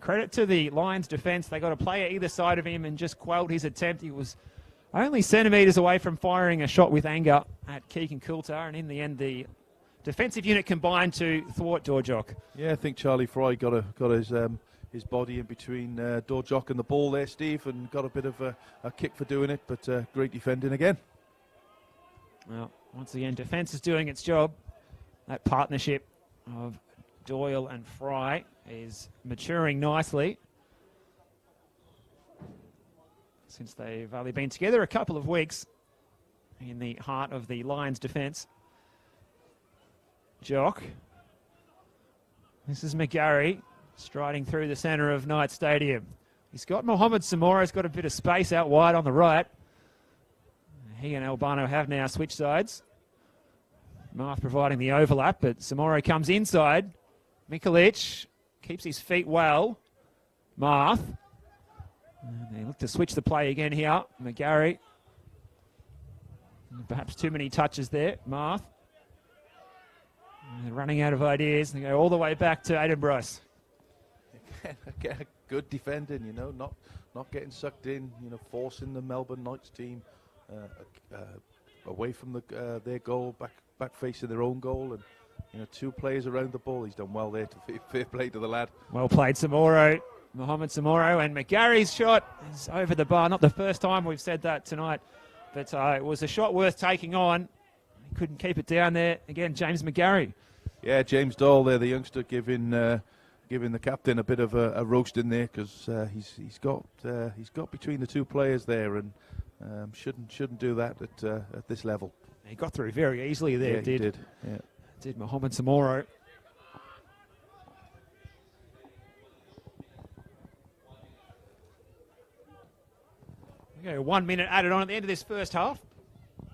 credit to the Lions defence. They got a player either side of him and just quelled his attempt. He was only centimetres away from firing a shot with anger at Keegan Coulter, and in the end the defensive unit combined to thwart Dorjock. Yeah, I think Charlie Fry got his body in between Dorjock and the ball there, Steve, and got a bit of a kick for doing it, but great defending again. Well, once again, defence is doing its job. That partnership of Doyle and Fry is maturing nicely, since they've only been together a couple of weeks in the heart of the Lions' defence. Jock. This is McGarry striding through the centre of Knight Stadium. He's got Mohamed Samora. Got a bit of space out wide on the right. He and Albano have now switched sides. Marth providing the overlap, but Samora comes inside. Mikulic keeps his feet well. Marth. And they look to switch the play again here. McGarry. Perhaps too many touches there. Marth. And they're running out of ideas. They go all the way back to Aidan Bryce. Good defending, not getting sucked in, forcing the Melbourne Knights team away from their goal, back facing their own goal, and two players around the ball. He's done well there. Fair play to the lad. Well played, Samoro. Mohamed Samoro, and McGarry's shot is over the bar. Not the first time we've said that tonight, but it was a shot worth taking on. He couldn't keep it down there. Again, James McGarry. Yeah, James Doyle there, the youngster, giving the captain a bit of a roast in there, because he's got between the two players there, and shouldn't do that at this level. He got through very easily there. Yeah, he did. Yeah. Did Mohamed Samoro. Okay, 1 minute added on at the end of this first half.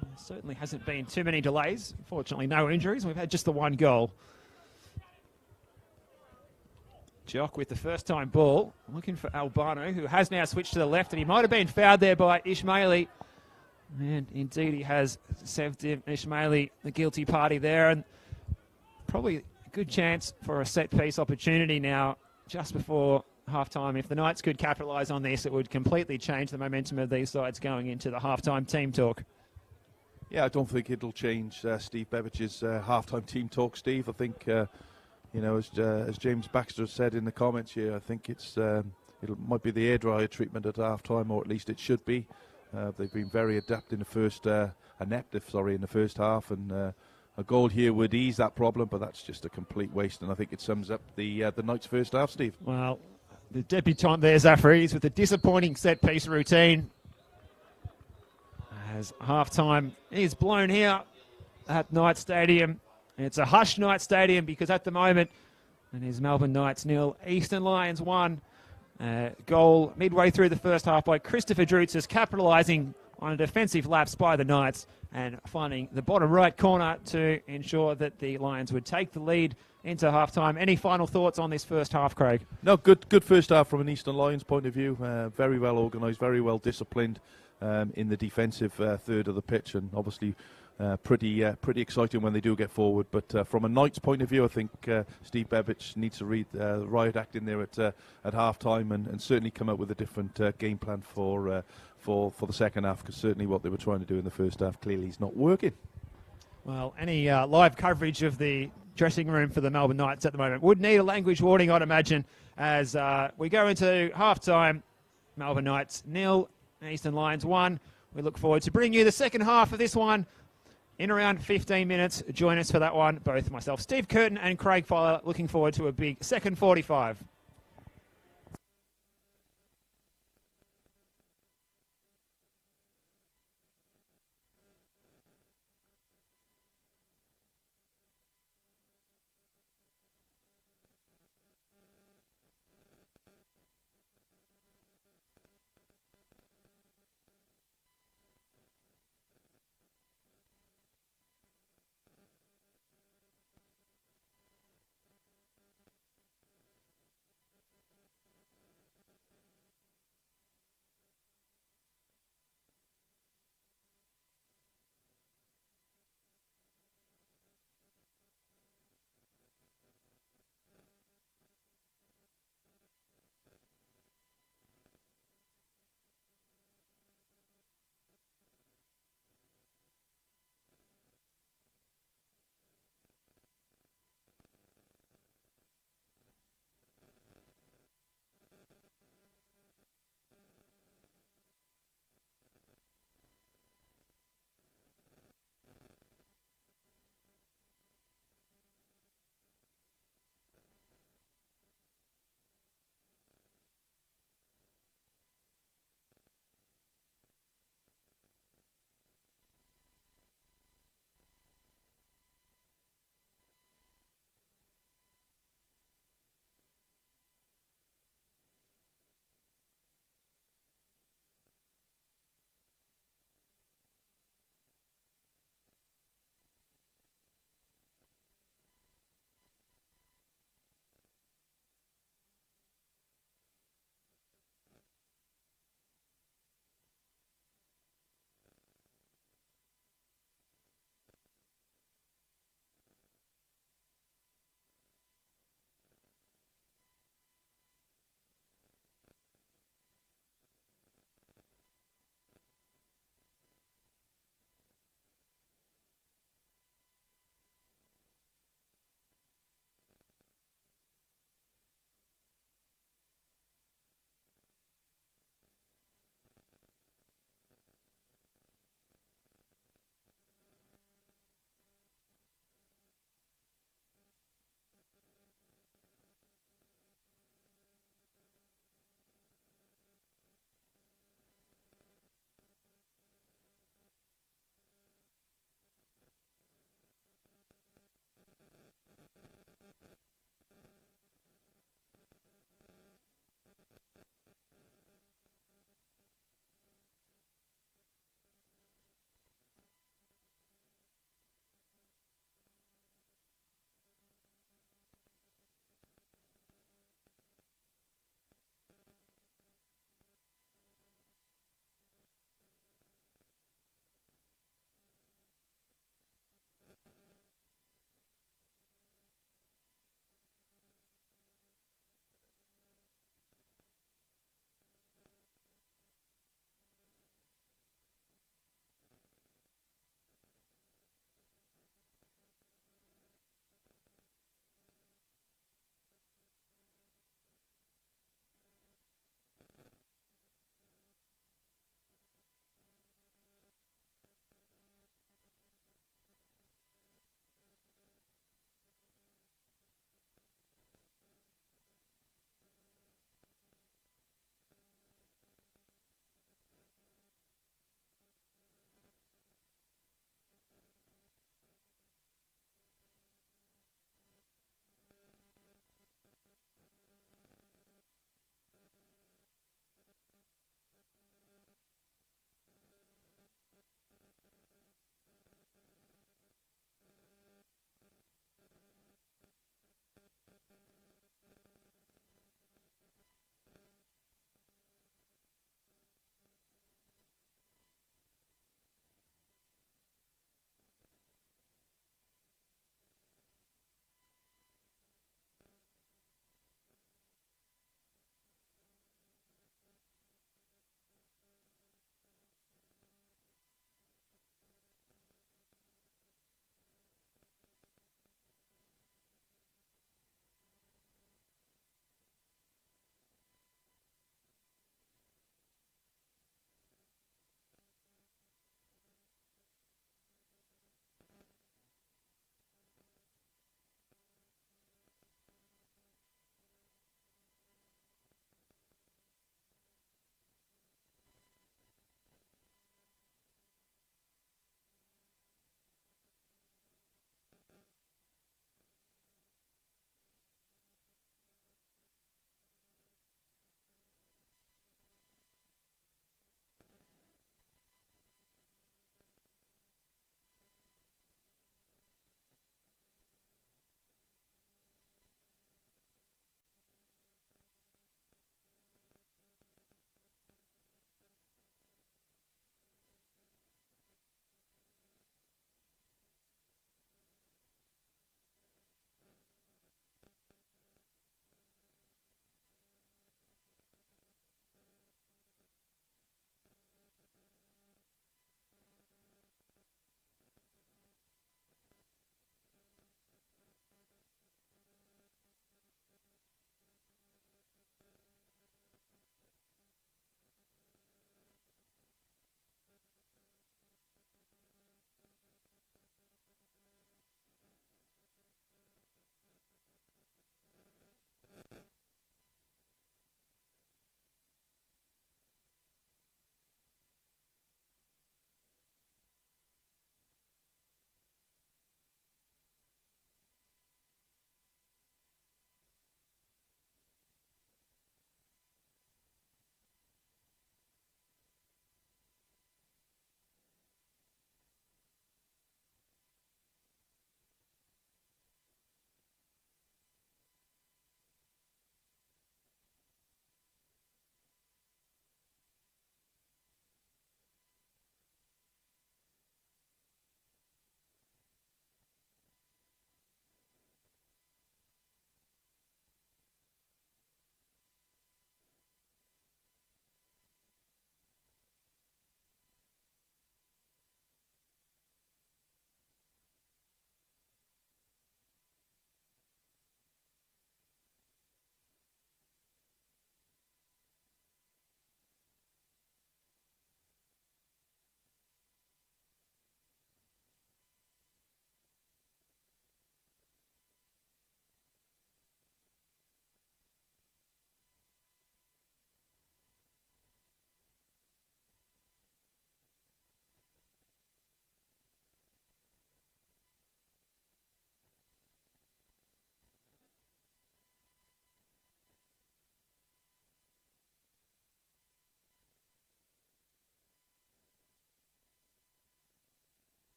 There certainly hasn't been too many delays. Fortunately, no injuries. We've had just the one goal. Jock with the first-time ball, looking for Albano, who has now switched to the left, and he might have been fouled there by Ismaili. And indeed, he has served Ismaili, the guilty party there, and probably a good chance for a set-piece opportunity now, just before half-time. If the Knights could capitalise on this, it would completely change the momentum of these sides going into the half-time team talk. Yeah, I don't think it'll change Steve Bevic's half-time team talk, Steve. I think, as James Baxter said in the comments here, I think it might be the air dryer treatment at half-time, or at least it should be. They've been very adept in the first half, and a goal here would ease that problem, but that's just a complete waste, and I think it sums up the Knights' first half, Steve. Well, the debutant there, Zafries, with a disappointing set-piece routine. As half-time is blown here at Knight Stadium. It's a hushed Knight Stadium, because at the moment it is Melbourne Knights 0, Eastern Lions 1. Goal midway through the first half by Christopher Drutzes, capitalising on a defensive lapse by the Knights and finding the bottom right corner to ensure that the Lions would take the lead into half-time. Any final thoughts on this first half, Craig? No, good first half from an Eastern Lions point of view. Very well organised, very well disciplined in the defensive third of the pitch, and obviously pretty exciting when they do get forward. But from a Knights point of view, I think Steve Bevic needs to read the riot act in there at half-time, and certainly come up with a different game plan for the second half, because certainly what they were trying to do in the first half clearly is not working. Well, any live coverage of the dressing room for the Melbourne Knights at the moment would need a language warning, I'd imagine, as we go into half-time. Melbourne Knights 0, Eastern Lions 1. We look forward to bringing you the second half of this one in around 15 minutes. Join us for that one. Both myself, Steve Curtin, and Craig Fowler, looking forward to a big second 45.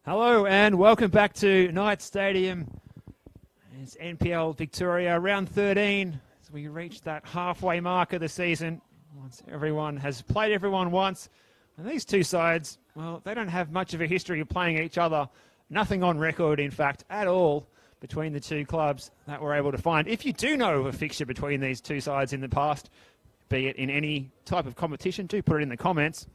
Hello and welcome back to Knight Stadium. It's NPL Victoria, round 13, as we reach that halfway mark of the season. Once everyone has played everyone once. And these two sides, well, they don't have much of a history of playing each other. Nothing on record, in fact, at all between the two clubs that we're able to find. If you do know of a fixture between these two sides in the past, be it in any type of competition, do put it in the comments.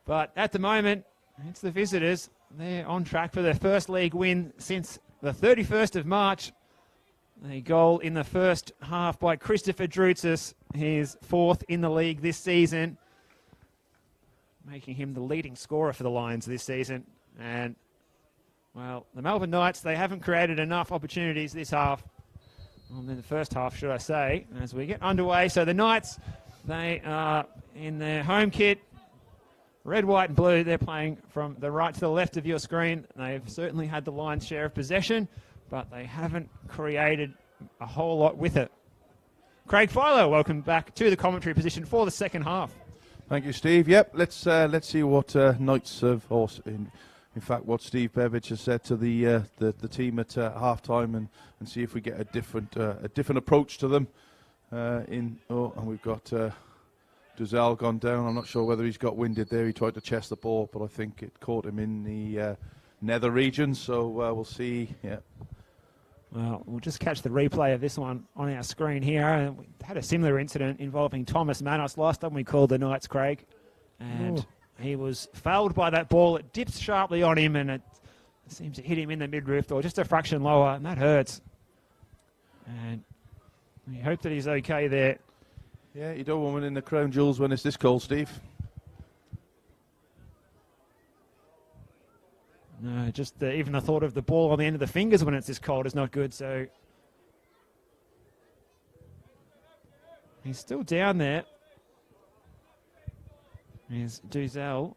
But at the moment, it's the visitors. They're on track for their first league win since the 31st of March. A goal in the first half by Christopher Drutzis, his fourth in the league this season, making him the leading scorer for the Lions this season. And, well, the Melbourne Knights, they haven't created enough opportunities this half. Well, in the first half, should I say, as we get underway. So the Knights, they are in their home kit. Red, white and blue, they're playing from the right to the left of your screen. They've certainly had the Lions' share of possession, but they haven't created a whole lot with it. Craig Filer, welcome back to the commentary position for the second half. Thank you, Steve. Yep, let's see what Knights have, or in fact, what Steve Beveridge has said to the team at half time, and see if we get a different approach to them. And we've got Duzel gone down. I'm not sure whether he's got winded there. He tried to chest the ball, but I think it caught him in the nether region. So we'll see. Yeah. Well, we'll just catch the replay of this one on our screen here. We had a similar incident involving Thomas Manos last time we called the Knights, Craig. And he was fouled by that ball. It dips sharply on him, and it seems to hit him in the midriff or just a fraction lower, and that hurts. And we hope that he's okay there. Yeah, you don't want one in the crown jewels when it's this cold, Steve. No, just even the thought of the ball on the end of the fingers when it's this cold is not good. So he's still down there. Here's Duzel.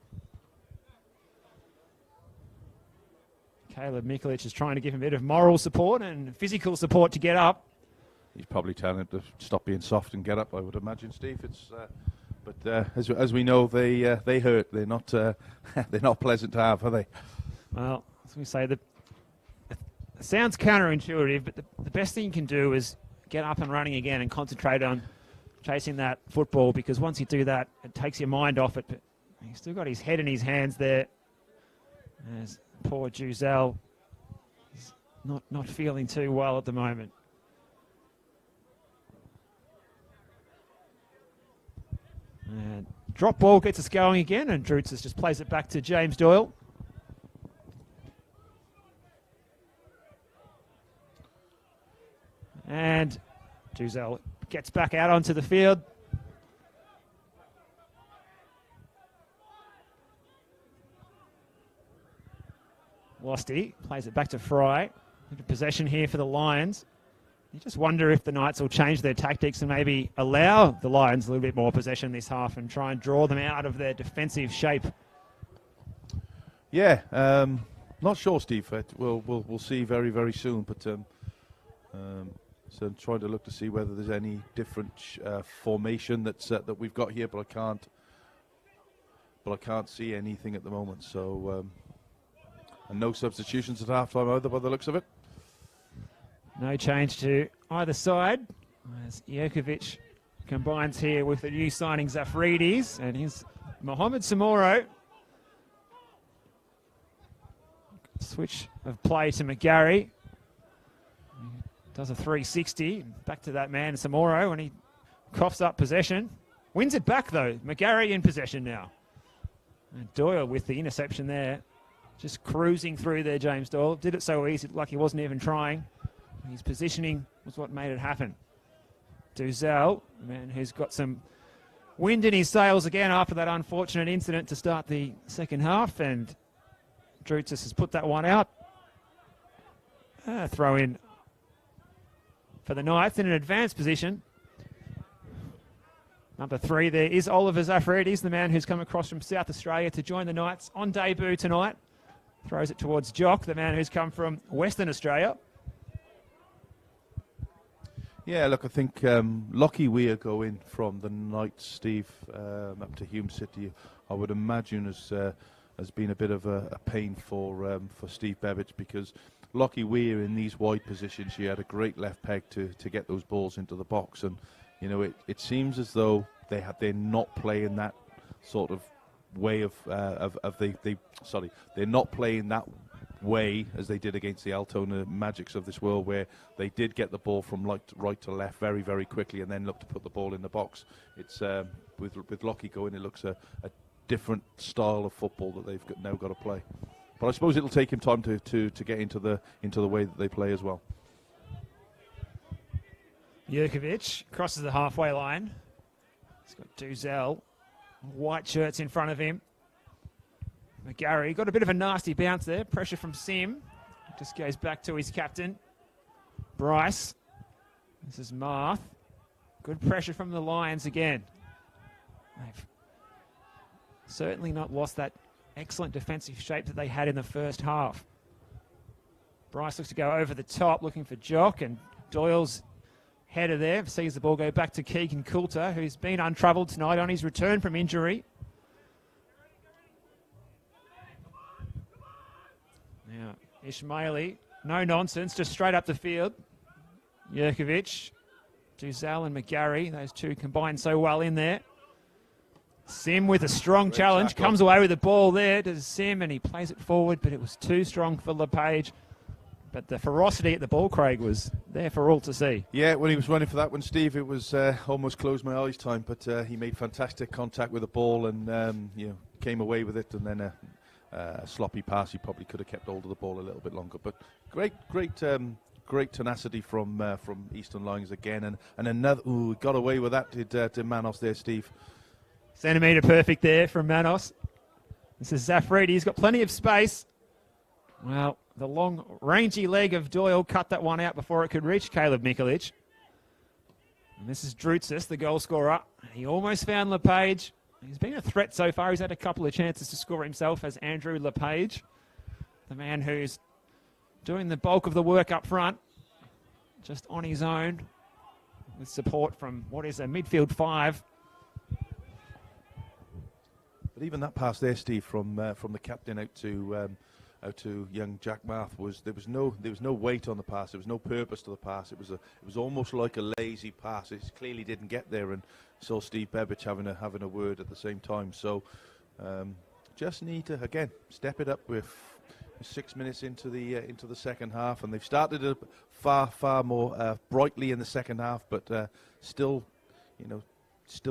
Caleb Mikulich is trying to give him a bit of moral support and physical support to get up. He's probably telling him to stop being soft and get up, I would imagine, Steve. But as we know, they hurt. They're not they're not pleasant to have, are they? Well, as we say, it sounds counterintuitive, but the best thing you can do is get up and running again and concentrate on chasing that football, because once you do that, it takes your mind off it. But he's still got his head in his hands there. As poor Duzel is not feeling too well at the moment. And drop ball gets us going again, and Drutzis just plays it back to James Doyle. And Duzel gets back out onto the field. Losty plays it back to Fry. Into possession here for the Lions. You just wonder if the Knights will change their tactics and maybe allow the Lions a little bit more possession this half and try and draw them out of their defensive shape. Yeah, not sure, Steve. We'll see very, very soon. But so I'm trying to look to see whether there's any different formation that we've got here, but I can't see anything at the moment. So and no substitutions at halftime either, by the looks of it. No change to either side, as Jerkovic combines here with the new signing Zafridis, and here's Mohamed Samoro. Switch of play to McGarry. He does a 360, back to that man Samoro, and he coughs up possession. Wins it back though, McGarry in possession now. And Doyle with the interception there. Just cruising through there, James Doyle. Did it so easy, like he wasn't even trying. His positioning was what made it happen. Duzel, man who's got some wind in his sails again after that unfortunate incident to start the second half, and Drutzis has put that one out. Throw in for the Knights in an advanced position. Number 3 there is Oliver Zafridis, the man who's come across from South Australia to join the Knights on debut tonight. Throws it towards Jock, the man who's come from Western Australia. Yeah, look, I think Lockie Weir going from the Knights, Steve, up to Hume City, I would imagine has been a bit of a pain for Steve Bebbage, because Lockie Weir in these wide positions, she had a great left peg to get those balls into the box, and you know it seems as though they're not playing that sort of way they're not playing that way as they did against the Altona Magics of this world, where they did get the ball from right to left very, very quickly and then look to put the ball in the box. It's with Lockie going, it looks a different style of football that they've now got to play. But I suppose it'll take him time to get into the way that they play as well. Jurkovic crosses the halfway line. He's got Duzel, white shirts in front of him. McGarry got a bit of a nasty bounce there. Pressure from Sim. Just goes back to his captain, Bryce. This is Marth. Good pressure from the Lions again. They've certainly not lost that excellent defensive shape that they had in the first half. Bryce looks to go over the top, looking for Jock, and Doyle's header there. Sees the ball go back to Keegan Coulter, who's been untroubled tonight on his return from injury. Now, Ishmaeli, no nonsense, just straight up the field. Jurkovic, Duzel and McGarry, those two combined so well in there. Sim with a strong challenge, comes away with the ball there to Sim, and he plays it forward, but it was too strong for LePage. But the ferocity at the ball, Craig, was there for all to see. Yeah, when he was running for that one, Steve, it was almost close my eyes time, but he made fantastic contact with the ball and came away with it, and then a sloppy pass. He probably could have kept hold of the ball a little bit longer. But great tenacity from Eastern Lions again, and another. Ooh, got away with that. Did Manos there, Steve? Centimetre perfect there from Manos. This is Zafridi. He's got plenty of space. Well, the long, rangy leg of Doyle cut that one out before it could reach Caleb Mikulic. And this is Drutzis, the goal scorer. He almost found LePage. He's been a threat so far. He's had a couple of chances to score himself as Andrew LePage, the man who's doing the bulk of the work up front, just on his own, with support from what is a midfield five. But even that pass there, Steve, from the captain out to young Jack Marth, there was no weight on the pass. There was no purpose to the pass. It was almost like a lazy pass. It clearly didn't get there, and saw Steve Bebbage having a word at the same time. So just need to again step it up with 6 minutes into the second half, and they've started it far more brightly in the second half, but still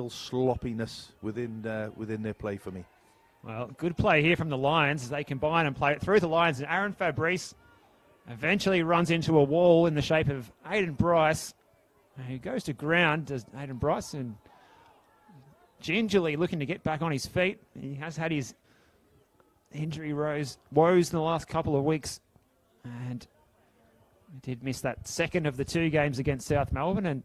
sloppiness within their play for me. Well, good play here from the Lions as they combine and play it through the Lions, and Aaron Fabrice eventually runs into a wall in the shape of Aidan Bryce, who goes to ground. Does Aidan Bryce, and gingerly looking to get back on his feet. He has had his injury woes in the last couple of weeks, and he did miss that second of the two games against South Melbourne, and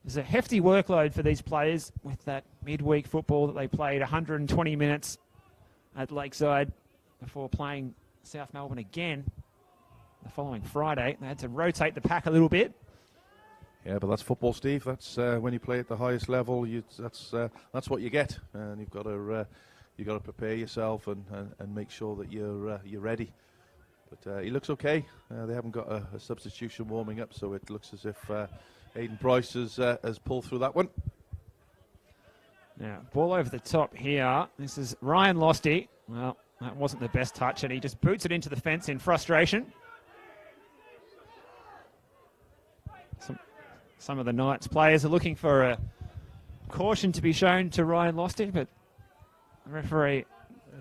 there's a hefty workload for these players with that midweek football that they played 120 minutes at Lakeside before playing South Melbourne again the following Friday. They had to rotate the pack a little bit. Yeah, but that's football, Steve. That's when you play at the highest level. That's what you get, and you've got to prepare yourself and make sure that you're ready. But he looks okay. They haven't got a substitution warming up, so it looks as if Aidan Bryce has pulled through that one. Now, ball over the top here. This is Ryan Losty. Well, that wasn't the best touch, and he just boots it into the fence in frustration. Some of the Knights players are looking for a caution to be shown to Ryan Losty, but the referee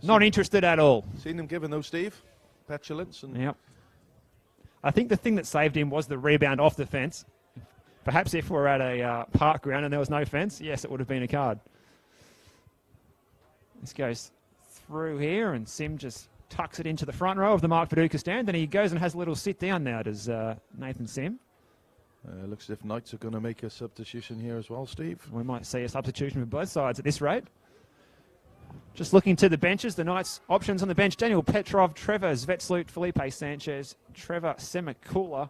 not interested at all. Seen him giving those, Steve? Petulance. Yep. I think the thing that saved him was the rebound off the fence. Perhaps if we're at a park ground and there was no fence, yes, it would have been a card. This goes through here, and Sim just tucks it into the front row of the Mark Viduka stand, and he goes and has a little sit down now, does Nathan Sim. Looks as if Knights are going to make a substitution here as well, Steve. We might see a substitution for both sides at this rate. Just looking to the benches, the Knights options on the bench: Daniel Petrov, Trevor Zvetslut, Felipe Sanchez, Trevor Semakula,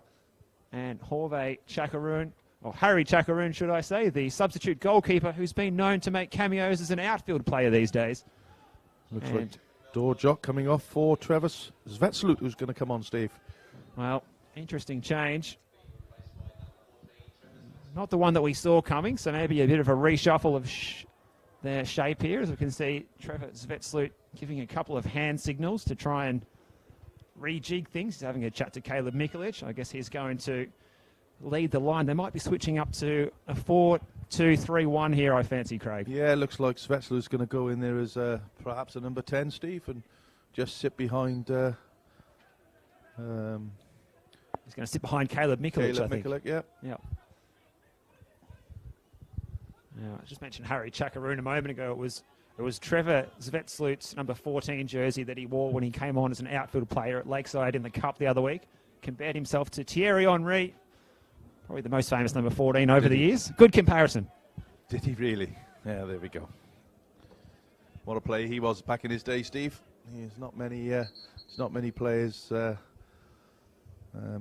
and Jorge Chakaroon, or Harry Chakaroon, should I say, the substitute goalkeeper who's been known to make cameos as an outfield player these days. Door jock coming off for Travis Zvetslut, who's going to come on, Steve. Well, interesting change. Not the one that we saw coming, so maybe a bit of a reshuffle of their shape here. As we can see, Trevor Zvetslut giving a couple of hand signals to try and rejig things. He's having a chat to Caleb Mikulic. I guess he's going to lead the line. They might be switching up to a 4-2-3-1 here, I fancy, Craig. Yeah, it looks like Zvetslu's going to go in there as perhaps a number 10, Steve, and just sit behind... he's going to sit behind Caleb Mikulic, I think. Mikulic, yeah. Yeah. Now, I just mentioned Harry Chakaroon a moment ago. It was Trevor Zvetslu's number 14 jersey that he wore when he came on as an outfield player at Lakeside in the Cup the other week. Compared himself to Thierry Henry, probably the most famous number 14 over the years. Good comparison. Did he really? Yeah, there we go. What a player he was back in his day, Steve. There's not many players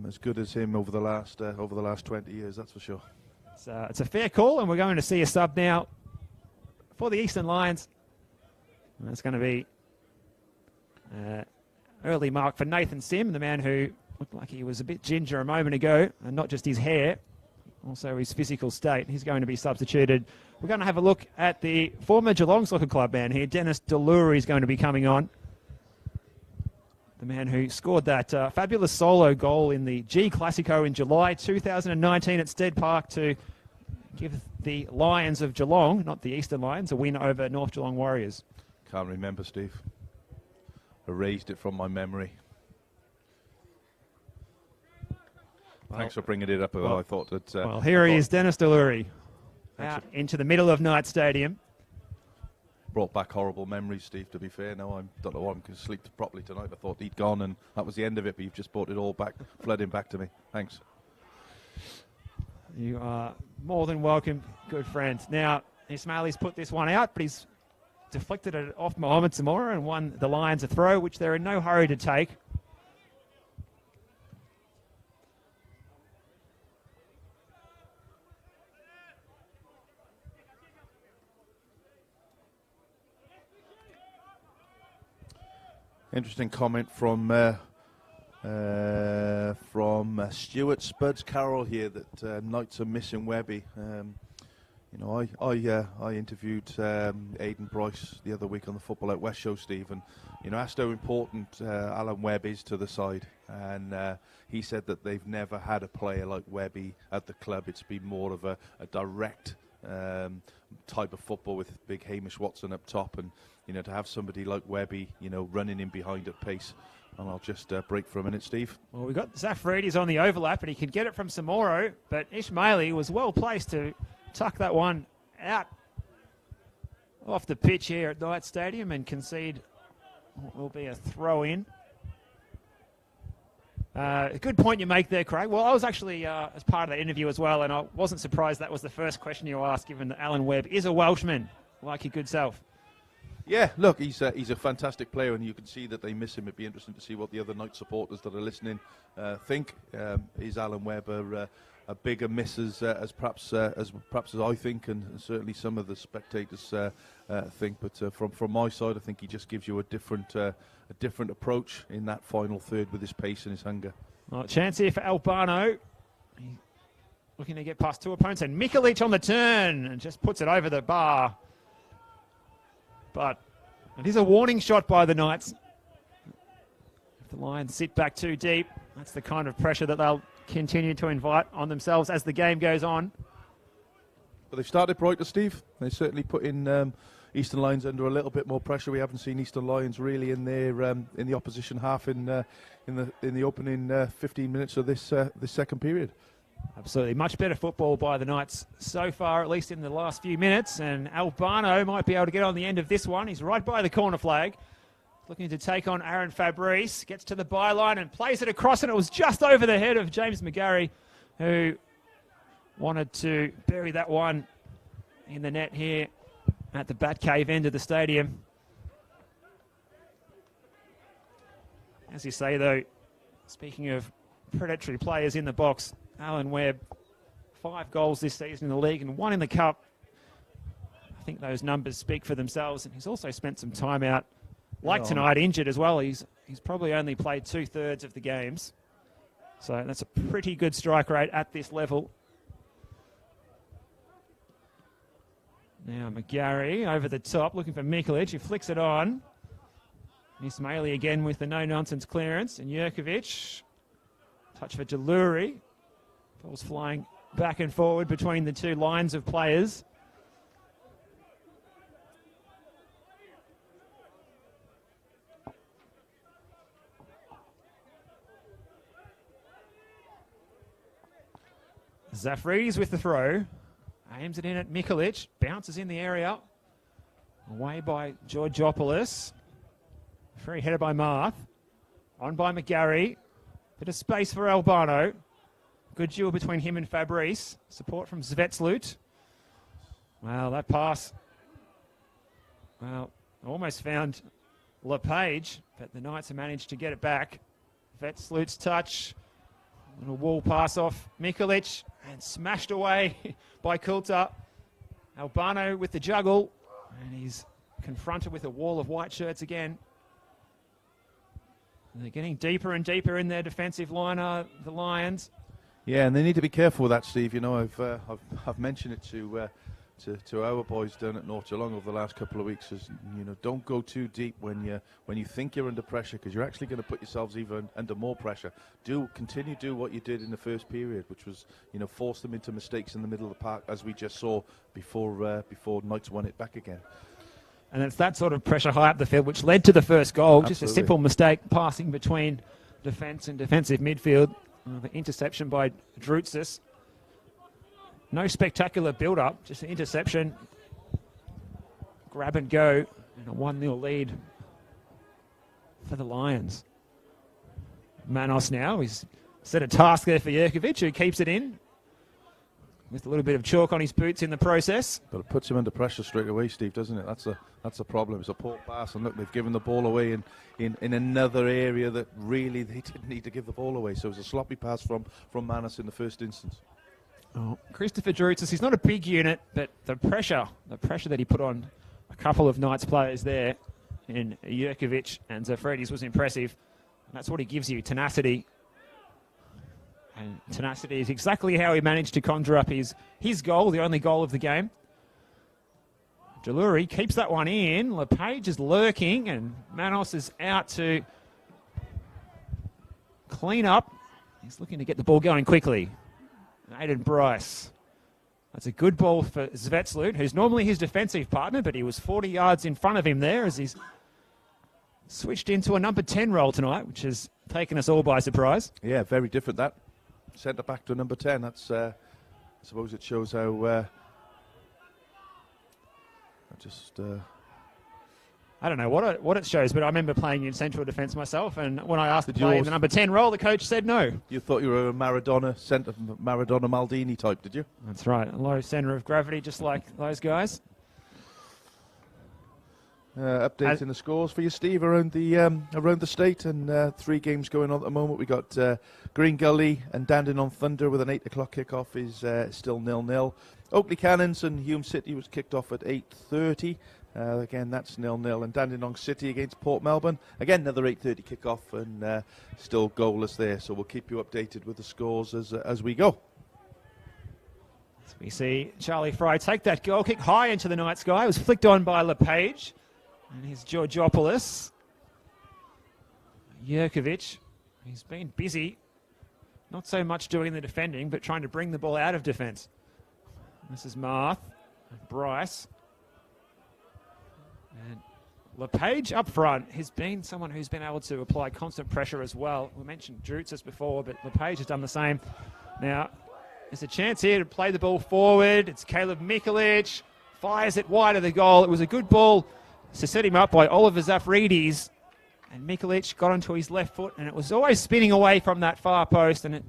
as good as him over the last 20 years. That's for sure. It's a fair call, and we're going to see a sub now for the Eastern Lions. And that's going to be early mark for Nathan Sim, the man who looked like he was a bit ginger a moment ago, and not just his hair, also his physical state. He's going to be substituted. We're going to have a look at the former Geelong Soccer Club man here. Dennis Delury is going to be coming on. The man who scored that fabulous solo goal in the G Classico in July 2019 at Stead Park to give the Lions of Geelong, not the Eastern Lions, a win over North Geelong Warriors. Can't remember, Steve. Erased it from my memory. Well, thanks for bringing it up. I thought that... well, here he is, Dennis Delury, out into the middle of Knight Stadium. Brought back horrible memories, Steve, to be fair. Now I don't know why I'm going to sleep properly tonight. I thought he'd gone and that was the end of it, but you've just brought it all back, flooding back to me. Thanks. You are more than welcome, good friend. Now, Ismaili's put this one out, but he's deflected it off Mohamed Zamora and won the Lions a throw, which they're in no hurry to take. Interesting comment from Stuart Spuds Carroll here that Knights are missing Webby. I interviewed Aidan Bryce the other week on the Football Out West show, Steve, and asked how important Alan Webb is to the side, and he said that they've never had a player like Webby at the club. It's been more of a direct type of football with big Hamish Watson up top, and to have somebody like Webby, running in behind at pace. And I'll just break for a minute, Steve. Well, we've got Zafarides on the overlap, and he can get it from Samoro, but Ismaili was well placed to tuck that one out off the pitch here at Knight Stadium and concede what will be a throw-in. A good point you make there, Craig. Well, I was actually as part of that interview as well, and I wasn't surprised that was the first question you asked, given that Alan Webb is a Welshman, like your good self. Yeah, look, he's a fantastic player, and you can see that they miss him. It'd be interesting to see what the other Knight supporters that are listening think. Is Alan Webb a bigger miss as perhaps as I think, and certainly some of the spectators think. But from my side, I think he just gives you a different approach in that final third with his pace and his hunger. Well, chance here for Albano. Looking to get past two opponents, and Mikulic on the turn and just puts it over the bar. But it is a warning shot by the Knights. If the Lions sit back too deep, that's the kind of pressure that they'll continue to invite on themselves as the game goes on. But they've started brighter, Steve. They certainly put in Eastern Lions under a little bit more pressure. We haven't seen Eastern Lions really in their in the opposition half in the opening 15 minutes of this second period. Absolutely. Much better football by the Knights so far, at least in the last few minutes. And Albano might be able to get on the end of this one. He's right by the corner flag. Looking to take on Aaron Fabrice. Gets to the byline and plays it across, and it was just over the head of James McGarry, who wanted to bury that one in the net here at the Batcave end of the stadium. As you say, though, speaking of predatory players in the box, Alan Webb, 5 goals this season in the league and 1 in the Cup. I think those numbers speak for themselves, and he's also spent some time out like tonight, injured as well. He's probably only played 2/3 of the games. So that's a pretty good strike rate at this level. Now McGarry over the top, looking for Mikulic. He flicks it on. Ismaili again with the no-nonsense clearance. And Jurkovic, touch for Jaluri. Ball's flying back and forward between the two lines of players. Zafridis with the throw. Aims it in at Mikulic. Bounces in the area. Away by Georgopoulos. Free header by Marth. On by McGarry. Bit of space for Albano. Good duel between him and Fabrice. Support from Zvetslut. Well, that pass. Well, almost found LePage, but the Knights have managed to get it back. Vetslut's touch. Little wall pass off Mikulic and smashed away by Coulter. Albano with the juggle, and he's confronted with a wall of white shirts again. And they're getting deeper and deeper in their defensive line, the Lions. Yeah, and they need to be careful with that, Steve. You know, I've mentioned it to our boys down at North Geelong over the last couple of weeks. Is, you know, don't go too deep when you think you're under pressure, because you're actually going to put yourselves even under more pressure. Continue to do what you did in the first period, which was, you know, force them into mistakes in the middle of the park, as we just saw before Knights won it back again. And it's that sort of pressure high up the field which led to the first goal. Absolutely. Just a simple mistake passing between defence and defensive midfield. The interception by Drutzis. No spectacular build-up, just an interception. Grab and go, and a 1-0 lead for the Lions. Manos now, he's set a task there for Jurkovic, who keeps it in with a little bit of chalk on his boots in the process. But it puts him under pressure straight away, Steve, doesn't it? That's a problem. It's a poor pass, and look, they've given the ball away in another area that really they didn't need to give the ball away. So it was a sloppy pass from Manos in the first instance. Oh, Christopher Drutzis, he's not a big unit, but the pressure that he put on a couple of Knights players there in Jurkovic and Zafridis was impressive. And that's what he gives you, tenacity. And tenacity is exactly how he managed to conjure up his goal, the only goal of the game. Jaluri keeps that one in. LePage is lurking, and Manos is out to clean up. He's looking to get the ball going quickly. Aiden Bryce. That's a good ball for Zvetslut, who's normally his defensive partner, but he was 40 yards in front of him there as he's switched into a number 10 role tonight, which has taken us all by surprise. Yeah, very different that. Centre back to number 10. That's, I suppose it shows how... I don't know what it shows, but I remember playing in central defence myself, and when I asked to play in the number 10 role, the coach said no. You thought you were a Maradona Maldini type, did you? That's right, a low centre of gravity, just like those guys. Updating the scores for you, Steve, around the state, and 3 games going on at the moment. We got Green Gully and Dandenong Thunder with an 8 o'clock kickoff is still 0-0. Oakley Cannons and Hume City was kicked off at 8:30. Again, that's 0-0. And Dandenong City against Port Melbourne. Again, another 8:30 kickoff, and still goalless there. So we'll keep you updated with the scores as we go. So we see Charlie Fry take that goal kick high into the night sky. It was flicked on by LePage. And here's Georgopoulos. Jurkovic. He's been busy. Not so much doing the defending, but trying to bring the ball out of defence. This is Marth. Bryce. And LePage up front has been someone who's been able to apply constant pressure as well. We mentioned Drutzis before, but LePage has done the same. Now, there's a chance here to play the ball forward. It's Caleb Mikulic. Fires it wide of the goal. It was a good ball to set him up by Oliver Zafridis. And Mikulic got onto his left foot, and it was always spinning away from that far post, and it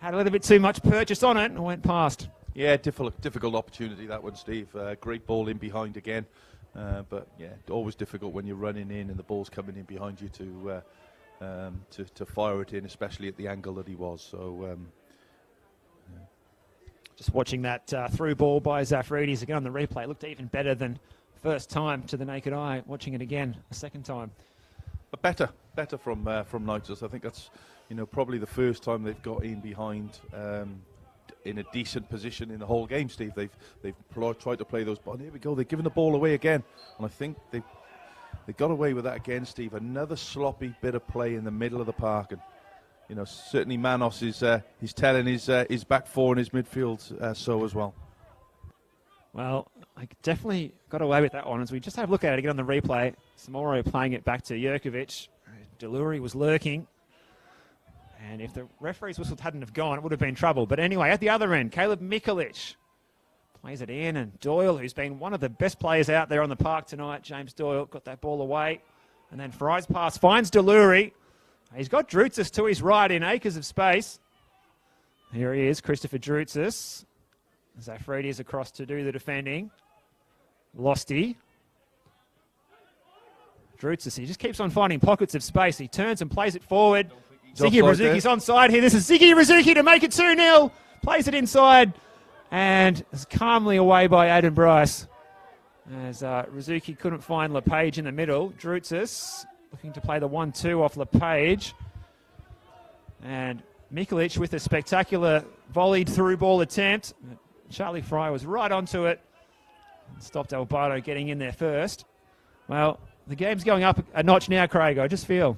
had a little bit too much purchase on it and went past. Yeah, difficult opportunity, that one, Steve. Great ball in behind again. But yeah, always difficult when you're running in and the ball's coming in behind you to fire it in, especially at the angle that he was. So just watching that through ball by Zafridis again on the replay, it looked even better than first time to the naked eye, watching it again a second time. But better from Knights. I think that's probably the first time they've got in behind in a decent position in the whole game, Steve. They've tried to play those. But here we go. They're giving the ball away again, and I think they got away with that again, Steve. Another sloppy bit of play in the middle of the park, and certainly Manos is telling his back four and his midfield so as well. Well, I definitely got away with that one as we just have a look at it again on the replay. Samoro playing it back to Jurkovic. Deluri was lurking. And if the referee's whistle hadn't have gone, it would have been trouble. But anyway, at the other end, Caleb Mikulic plays it in. And Doyle, who's been one of the best players out there on the park tonight, James Doyle, got that ball away. And then Fry's pass finds Deluri. He's got Drutzis to his right in acres of space. Here he is, Christopher Drutzis. Zafrides across to do the defending. Losty. Drutzis, he just keeps on finding pockets of space. He turns and plays it forward. Ziggy Rizuki's onside here. This is Ziggy Rizuki to make it 2-0. Plays it inside and is calmly away by Aidan Bryce. As Rizuki couldn't find LePage in the middle. Drutzis looking to play the 1-2 off LePage. And Mikulic with a spectacular volleyed through ball attempt. Charlie Fry was right onto it. Stopped Albano getting in there first. Well, the game's going up a notch now, Craig, I just feel.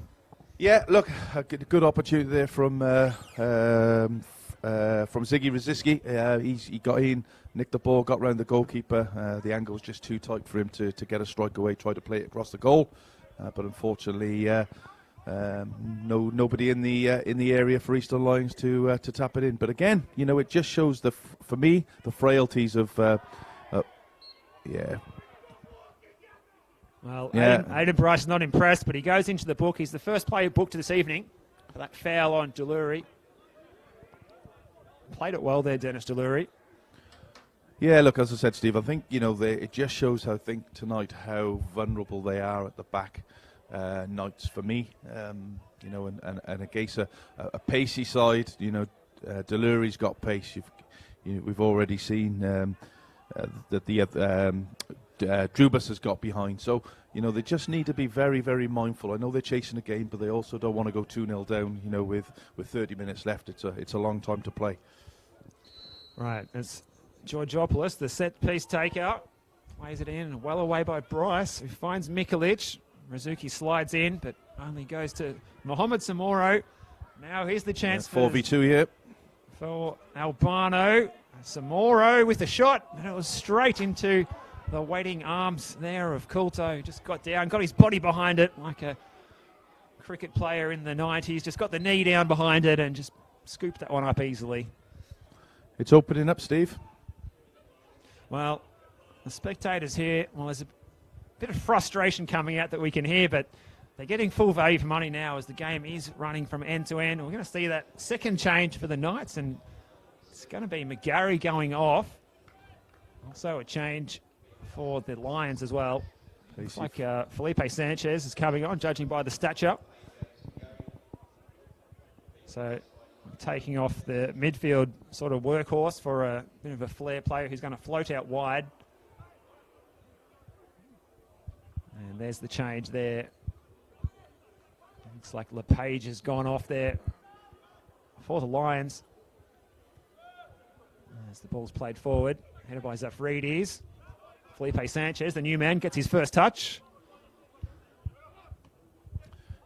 Yeah, look, a good opportunity there from Ziggy Riziski. He got in, nicked the ball, got round the goalkeeper. The angle was just too tight for him to get a strike away, tried to play it across the goal. But unfortunately, nobody in the area for Eastern Lions to tap it in. But again, it just shows for me the frailties of Well, Aidan Bryce is not impressed, but he goes into the book. He's the first player booked this evening for that foul on Deluri. Played it well there, Dennis Deluri. Yeah, look, as I said, Steve, I think it just shows tonight how vulnerable they are at the back. Knights for me, and against a pacey side, Deluri's got pace. We've already seen that the Drubas has got behind, so they just need to be very, very mindful. I know they're chasing the game, but they also don't want to go 2-0 down. With 30 minutes left, it's a long time to play. Right, it's Georgopoulos, the set piece takeout, plays it in, well away by Bryce, who finds Mikulic. Rizuki slides in, but only goes to Mohamed Samoro. Now here's the chance 4v2 here for Albano. Samoro with the shot, and it was straight into the waiting arms there of Coulter. Just got down, got his body behind it like a cricket player in the 90s. Just got the knee down behind it and just scooped that one up easily. It's opening up, Steve. Well, the spectators here, there's a bit of frustration coming out that we can hear, but they're getting full value for money now as the game is running from end to end. We're going to see that second change for the Knights, and it's going to be McGarry going off. Also a change for the Lions as well. Looks like Felipe Sanchez is coming on, judging by the stature. So taking off the midfield sort of workhorse for a bit of a flair player who's going to float out wide. And there's the change there. Looks like LePage has gone off there for the Lions. As the ball's played forward, headed by Zafrides. Felipe Sanchez, the new man, gets his first touch.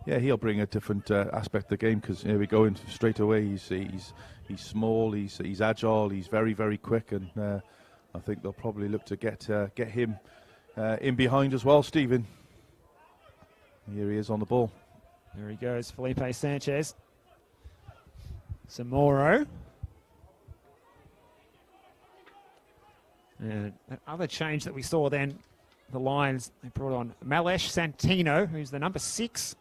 Yeah, he'll bring a different aspect of the game because here we go in straight away. He's small, he's agile, he's very, very quick, and I think they'll probably look to get him in behind as well, Stephen. Here he is on the ball. There he goes, Felipe Sanchez. Samoro. And that other change that we saw then, the Lions, they brought on Malesh Santino, who's the number 6.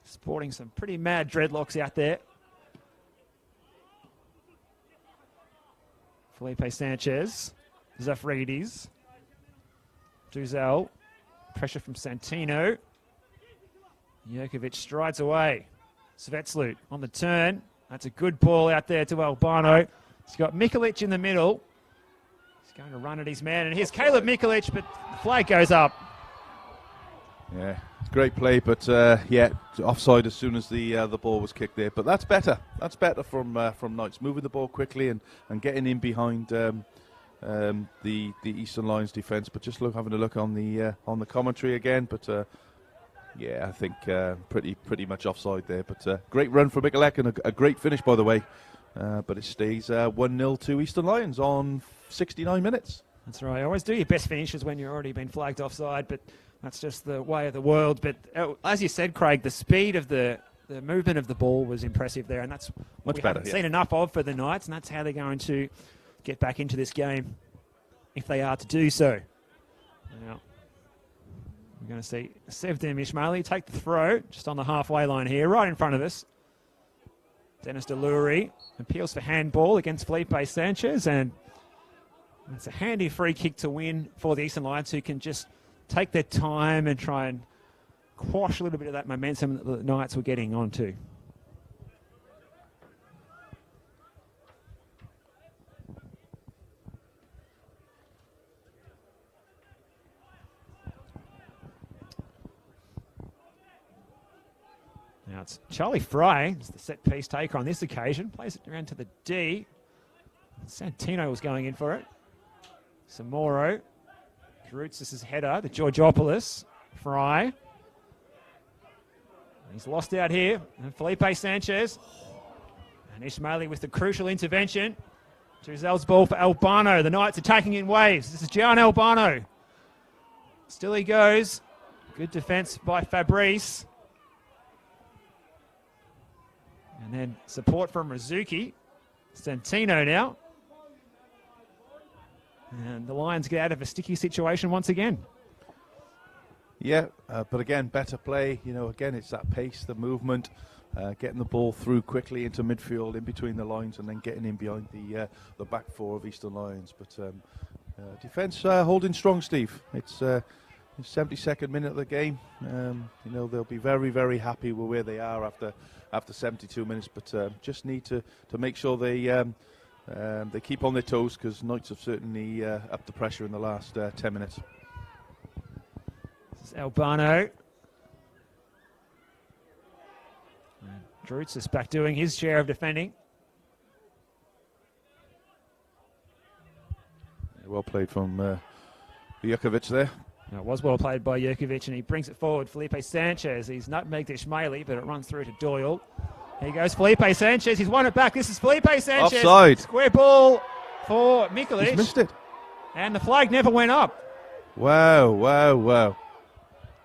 Sporting some pretty mad dreadlocks out there. Felipe Sanchez, Zafrides, Duzel, pressure from Santino. Jurkovic strides away. Svetslut on the turn. That's a good ball out there to Albano. He's got Mikulic in the middle. He's going to run at his man, and here's Caleb Mikulich, but the flag goes up. Yeah, great play, but yeah, offside as soon as the ball was kicked there. But that's better. That's better from Knights, moving the ball quickly and getting in behind the Eastern Lions defence. But just having a look on the commentary again. But yeah, I think pretty much offside there. But great run for Mikulich and a great finish, by the way. But it stays 1-0 to Eastern Lions on 69 minutes. That's right. Always do your best finishes when you've already been flagged offside, but that's just the way of the world. But as you said, Craig, the speed of the movement of the ball was impressive there, and that's what we haven't seen enough of for the Knights, and that's how they're going to get back into this game if they are to do so. Now, we're going to see Sevdim Ismaili take the throw just on the halfway line here, right in front of us. Dennis Delury appeals for handball against Felipe Sanchez, and it's a handy free kick to win for the Eastern Lions, who can just take their time and try and quash a little bit of that momentum that the Knights were getting onto. Now it's Charlie Fry, it's the set piece taker on this occasion, plays it around to the D. Santino was going in for it. Samoro. Roots, this is header, the Georgopoulos. Fry. He's lost out here. And Felipe Sanchez. And Ismaili with the crucial intervention. Tuzel's ball for Albano. The Knights attacking in waves. This is Gian Albano. Still he goes. Good defence by Fabrice. And then support from Rizuki. Santino now. And the Lions get out of a sticky situation once again. Yeah, but again, better play. You know, again, it's that pace, the movement, getting the ball through quickly into midfield, in between the lines, and then getting in behind the back four of Eastern Lions. But defence holding strong, Steve. It's the 72nd minute of the game. You know, they'll be very, very happy with where they are after 72 minutes. But just need to make sure they keep on their toes, because Knights have certainly upped the pressure in the last 10 minutes. This is Albano. Drutz is back doing his share of defending. Well played from Jurkovic there. It was well played by Jurkovic, and he brings it forward. Felipe Sanchez, he's nutmegged Ismaili, but it runs through to Doyle. Here goes Felipe Sanchez. He's won it back. This is Felipe Sanchez. Offside. Square ball for Mikulich. He's missed it. And the flag never went up. Wow, wow, wow.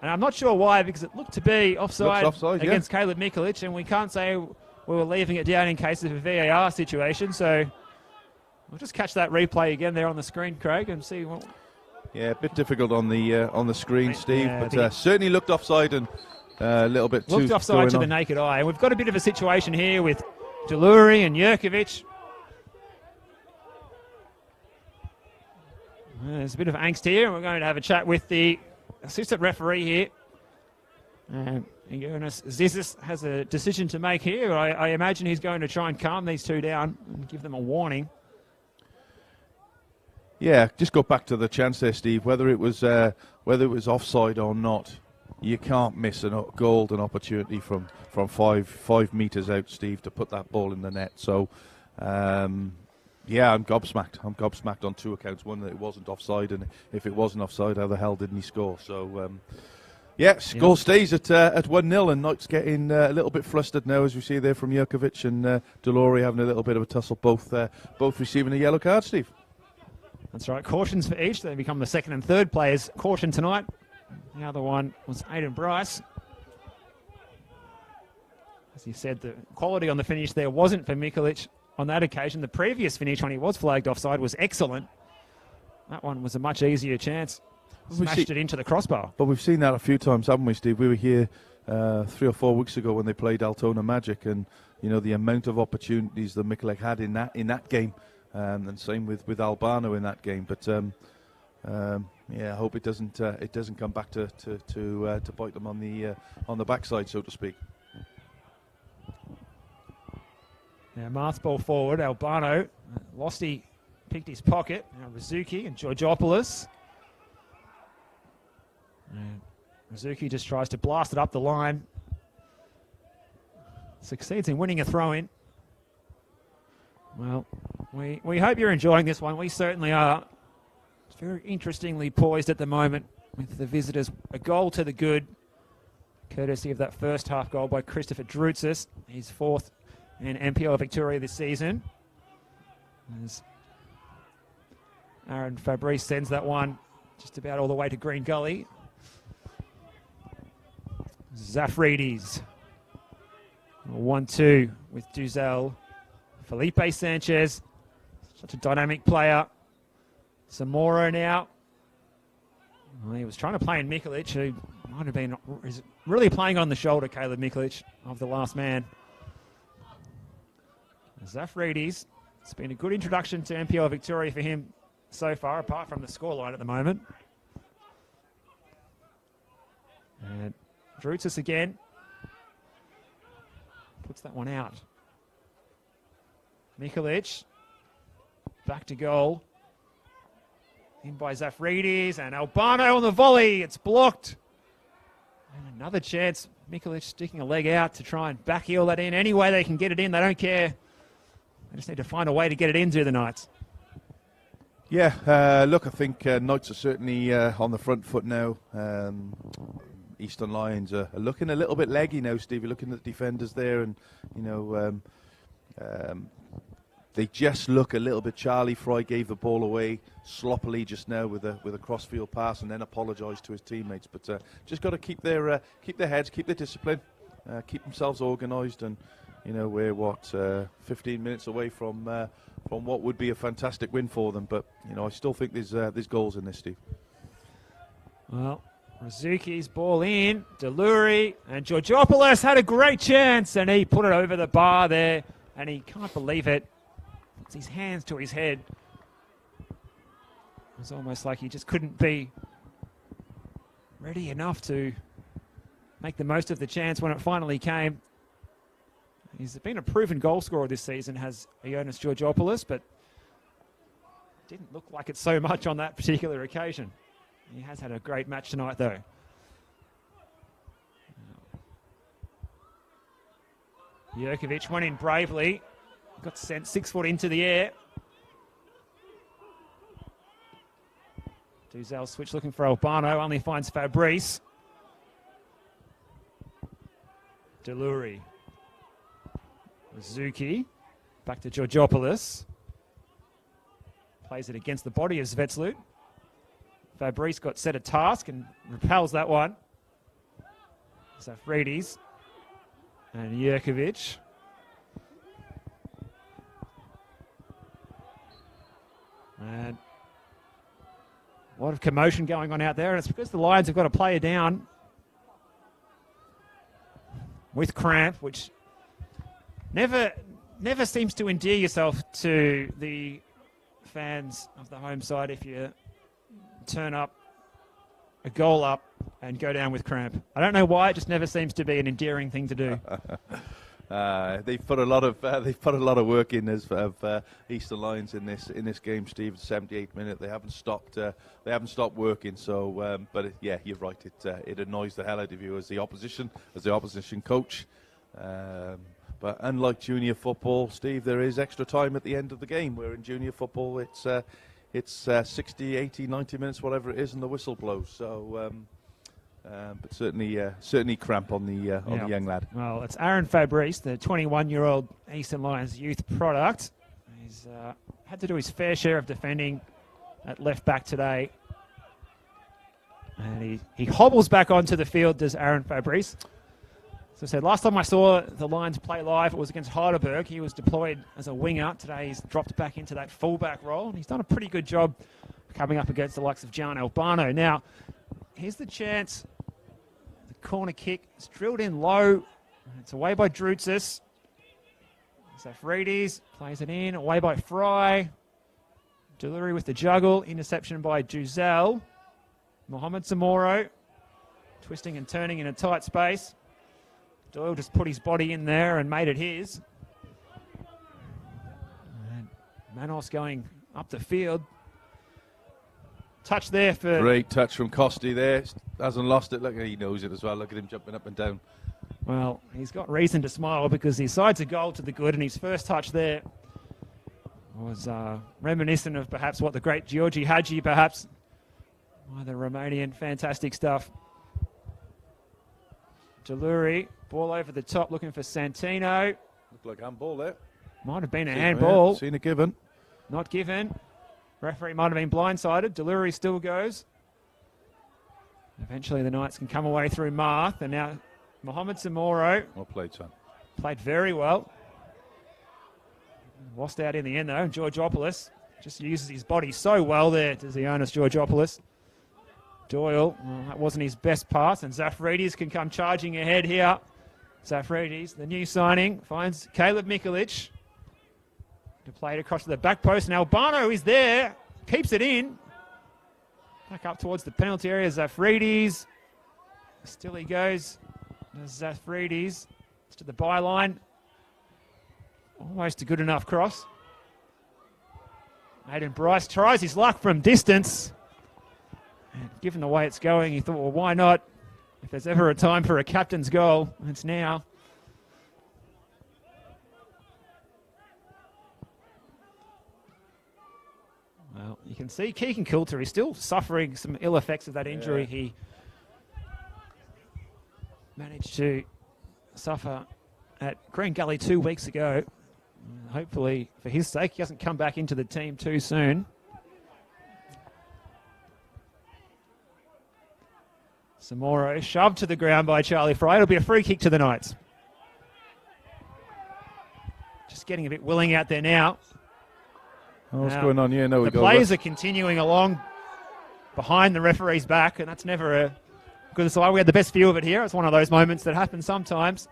And I'm not sure why, because it looked to be offside against Caleb Mikulich, and we can't say we were leaving it down in case of a VAR situation. So we'll just catch that replay again there on the screen, Craig, and see what... Yeah, a bit difficult on the screen, Steve, but certainly looked offside and a little bit too... Looked offside to the naked eye. And we've got a bit of a situation here with Delury and Jurkovic. There's a bit of angst here, and we're going to have a chat with the assistant referee here. Zizis has a decision to make here. I imagine he's going to try and calm these two down and give them a warning. Yeah, just go back to the chance there, Steve. Whether it was offside or not, you can't miss a golden opportunity from 5 meters out, Steve, to put that ball in the net. So, yeah, I'm gobsmacked. I'm gobsmacked on two accounts. One, that it wasn't offside, and if it wasn't offside, how the hell didn't he score? So, goal stays at 1-0, and Knights getting a little bit flustered now, as we see there from Jurkovic and Delury having a little bit of a tussle, both receiving a yellow card, Steve. That's right. Cautions for each. They become the second and third players. Caution tonight. The other one was Aiden Bryce. As you said, the quality on the finish there wasn't for Mikulich on that occasion. The previous finish, when he was flagged offside, was excellent. That one was a much easier chance. Smashed it into the crossbar. But we've seen that a few times, haven't we, Steve? We were here 3 or 4 weeks ago when they played Altona Magic, and you know the amount of opportunities that Mikulich had in that game. And same with Albano in that game, but I hope it doesn't come back to bite them on the backside, so to speak. Now Marth's ball forward, Albano, Losty picked his pocket. Now Rizuki and Georgopoulos. And Rizuki just tries to blast it up the line. Succeeds in winning a throw-in. Well, we hope you're enjoying this one. We certainly are. It's very interestingly poised at the moment with the visitors. A goal to the good, courtesy of that first half goal by Christopher Drutzis, his fourth in NPL Victoria this season. As Aaron Fabrice sends that one just about all the way to Green Gully. Zafridis. 1-2 with Duzel. Felipe Sanchez. Such a dynamic player. Zamora now. Well, he was trying to play in Mikulic, who might have been really playing on the shoulder, Caleb Mikulic, of the last man. Zafridis. It's been a good introduction to NPL Victoria for him so far, apart from the scoreline at the moment. And Drutzis again. Puts that one out. Mikulic. Back to goal. In by Zafridis, and Albano on the volley. It's blocked. And another chance. Mikulic sticking a leg out to try and backheel that in. Any way they can get it in, they don't care. They just need to find a way to get it into the Knights. Yeah, look, I think Knights are certainly on the front foot now. Eastern Lions are looking a little bit leggy now, Steve. You're looking at the defenders there, and they just look a little bit. Charlie Fry gave the ball away sloppily just now with a crossfield pass, and then apologised to his teammates. But just got to keep their heads, keep their discipline, keep themselves organised, and we're 15 minutes away from what would be a fantastic win for them. But I still think there's goals in this, Steve. Well, Rizuki's ball in, Deluri, and Georgopoulos had a great chance, and he put it over the bar there, and he can't believe it. Puts his hands to his head. It was almost like he just couldn't be ready enough to make the most of the chance when it finally came. He's been a proven goal scorer this season, has Ioannis Georgopoulos, but didn't look like it so much on that particular occasion. He has had a great match tonight, though. Jurkovic went in bravely. Got sent 6 foot into the air. Duzel switch looking for Albano. Only finds Fabrice. Deluri. Rizuki. Back to Georgopoulos. Plays it against the body of Zvetslut. Fabrice got set a task and repels that one. Zafridis and Jurkovic. And a lot of commotion going on out there, and it's because the Lions have got a player down with cramp, which never seems to endear yourself to the fans of the home side if you turn up, a goal up, and go down with cramp. I don't know why, it just never seems to be an endearing thing to do. They've put a lot of work in as of Eastern Lions in this game, Steve. 78th minute, they haven't stopped working. So, yeah, you're right. It annoys the hell out of you as the opposition coach. But unlike junior football, Steve, there is extra time at the end of the game. Where in junior football, it's 60, 80, 90 minutes, whatever it is, and the whistle blows. So. But certainly cramp on the young lad. Well, it's Aaron Fabrice, the 21-year-old Eastern Lions youth product. He's had to do his fair share of defending at left back today, and he hobbles back onto the field. Does Aaron Fabrice? As I said, last time I saw the Lions play live, it was against Heidelberg. He was deployed as a winger. Today he's dropped back into that fullback role, and he's done a pretty good job coming up against the likes of Gian Albano. Now, here's the chance. The corner kick is drilled in low. It's away by Drutzis. Zafridis plays it in, away by Fry. Deluri with the juggle. Interception by Duzel. Mohamed Zamoro twisting and turning in a tight space. Doyle just put his body in there and made it his. And Manos going up the field. Touch there for... Great touch from Costi there. Hasn't lost it. Look, he knows it as well. Look at him jumping up and down. Well, he's got reason to smile because he sides a goal to the good, and his first touch there was reminiscent of perhaps what the great Georgi Hadji, perhaps. Oh, the Romanian, fantastic stuff. Deluri, ball over the top, looking for Santino. Looked like handball there. Might have been a handball. Seen it given. Not given. Referee might have been blindsided. Deluri still goes. Eventually the Knights can come away through Marth, and now Mohamed Samoro. Well played, son. Played very well. Lost out in the end, though. Georgopoulos just uses his body so well there, does the Ioannis Georgopoulos. Doyle, well, that wasn't his best pass, and Zafridis can come charging ahead here. Zafridis, the new signing, finds Caleb Mikulic. To play it across to the back post, and Albano is there. Keeps it in. Back up towards the penalty area, Zafridis. Still he goes. Zafridis to the byline. Almost a good enough cross. Aidan Bryce tries his luck from distance. And given the way it's going, he thought, well, why not? If there's ever a time for a captain's goal, it's now. Well, you can see Keegan Coulter is still suffering some ill effects of that injury. Yeah. He managed to suffer at Green Gully 2 weeks ago. Hopefully, for his sake, he doesn't come back into the team too soon. Samoro shoved to the ground by Charlie Fry. It'll be a free kick to the Knights. Just getting a bit willing out there now. Oh, what's going on here? No, the players are continuing along behind the referee's back, and that's never a good sign. We had the best view of it here. It's one of those moments that happen sometimes.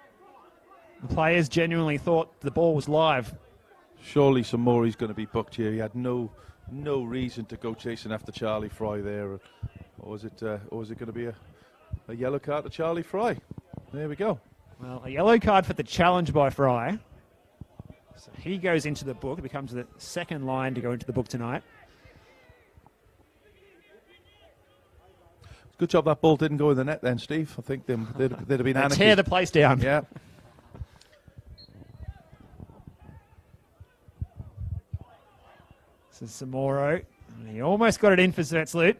The players genuinely thought the ball was live. Surely Samori's going to be booked here. He had no reason to go chasing after Charlie Fry there. Or was it going to be a yellow card to Charlie Fry? There we go. Well, a yellow card for the challenge by Fry. So he goes into the book. It becomes the second line to go into the book tonight. Good job that ball didn't go in the net then, Steve. I think they'd have been anarchy. Tear the place down. Yeah. This is Samoro. He almost got it in for Zetslut.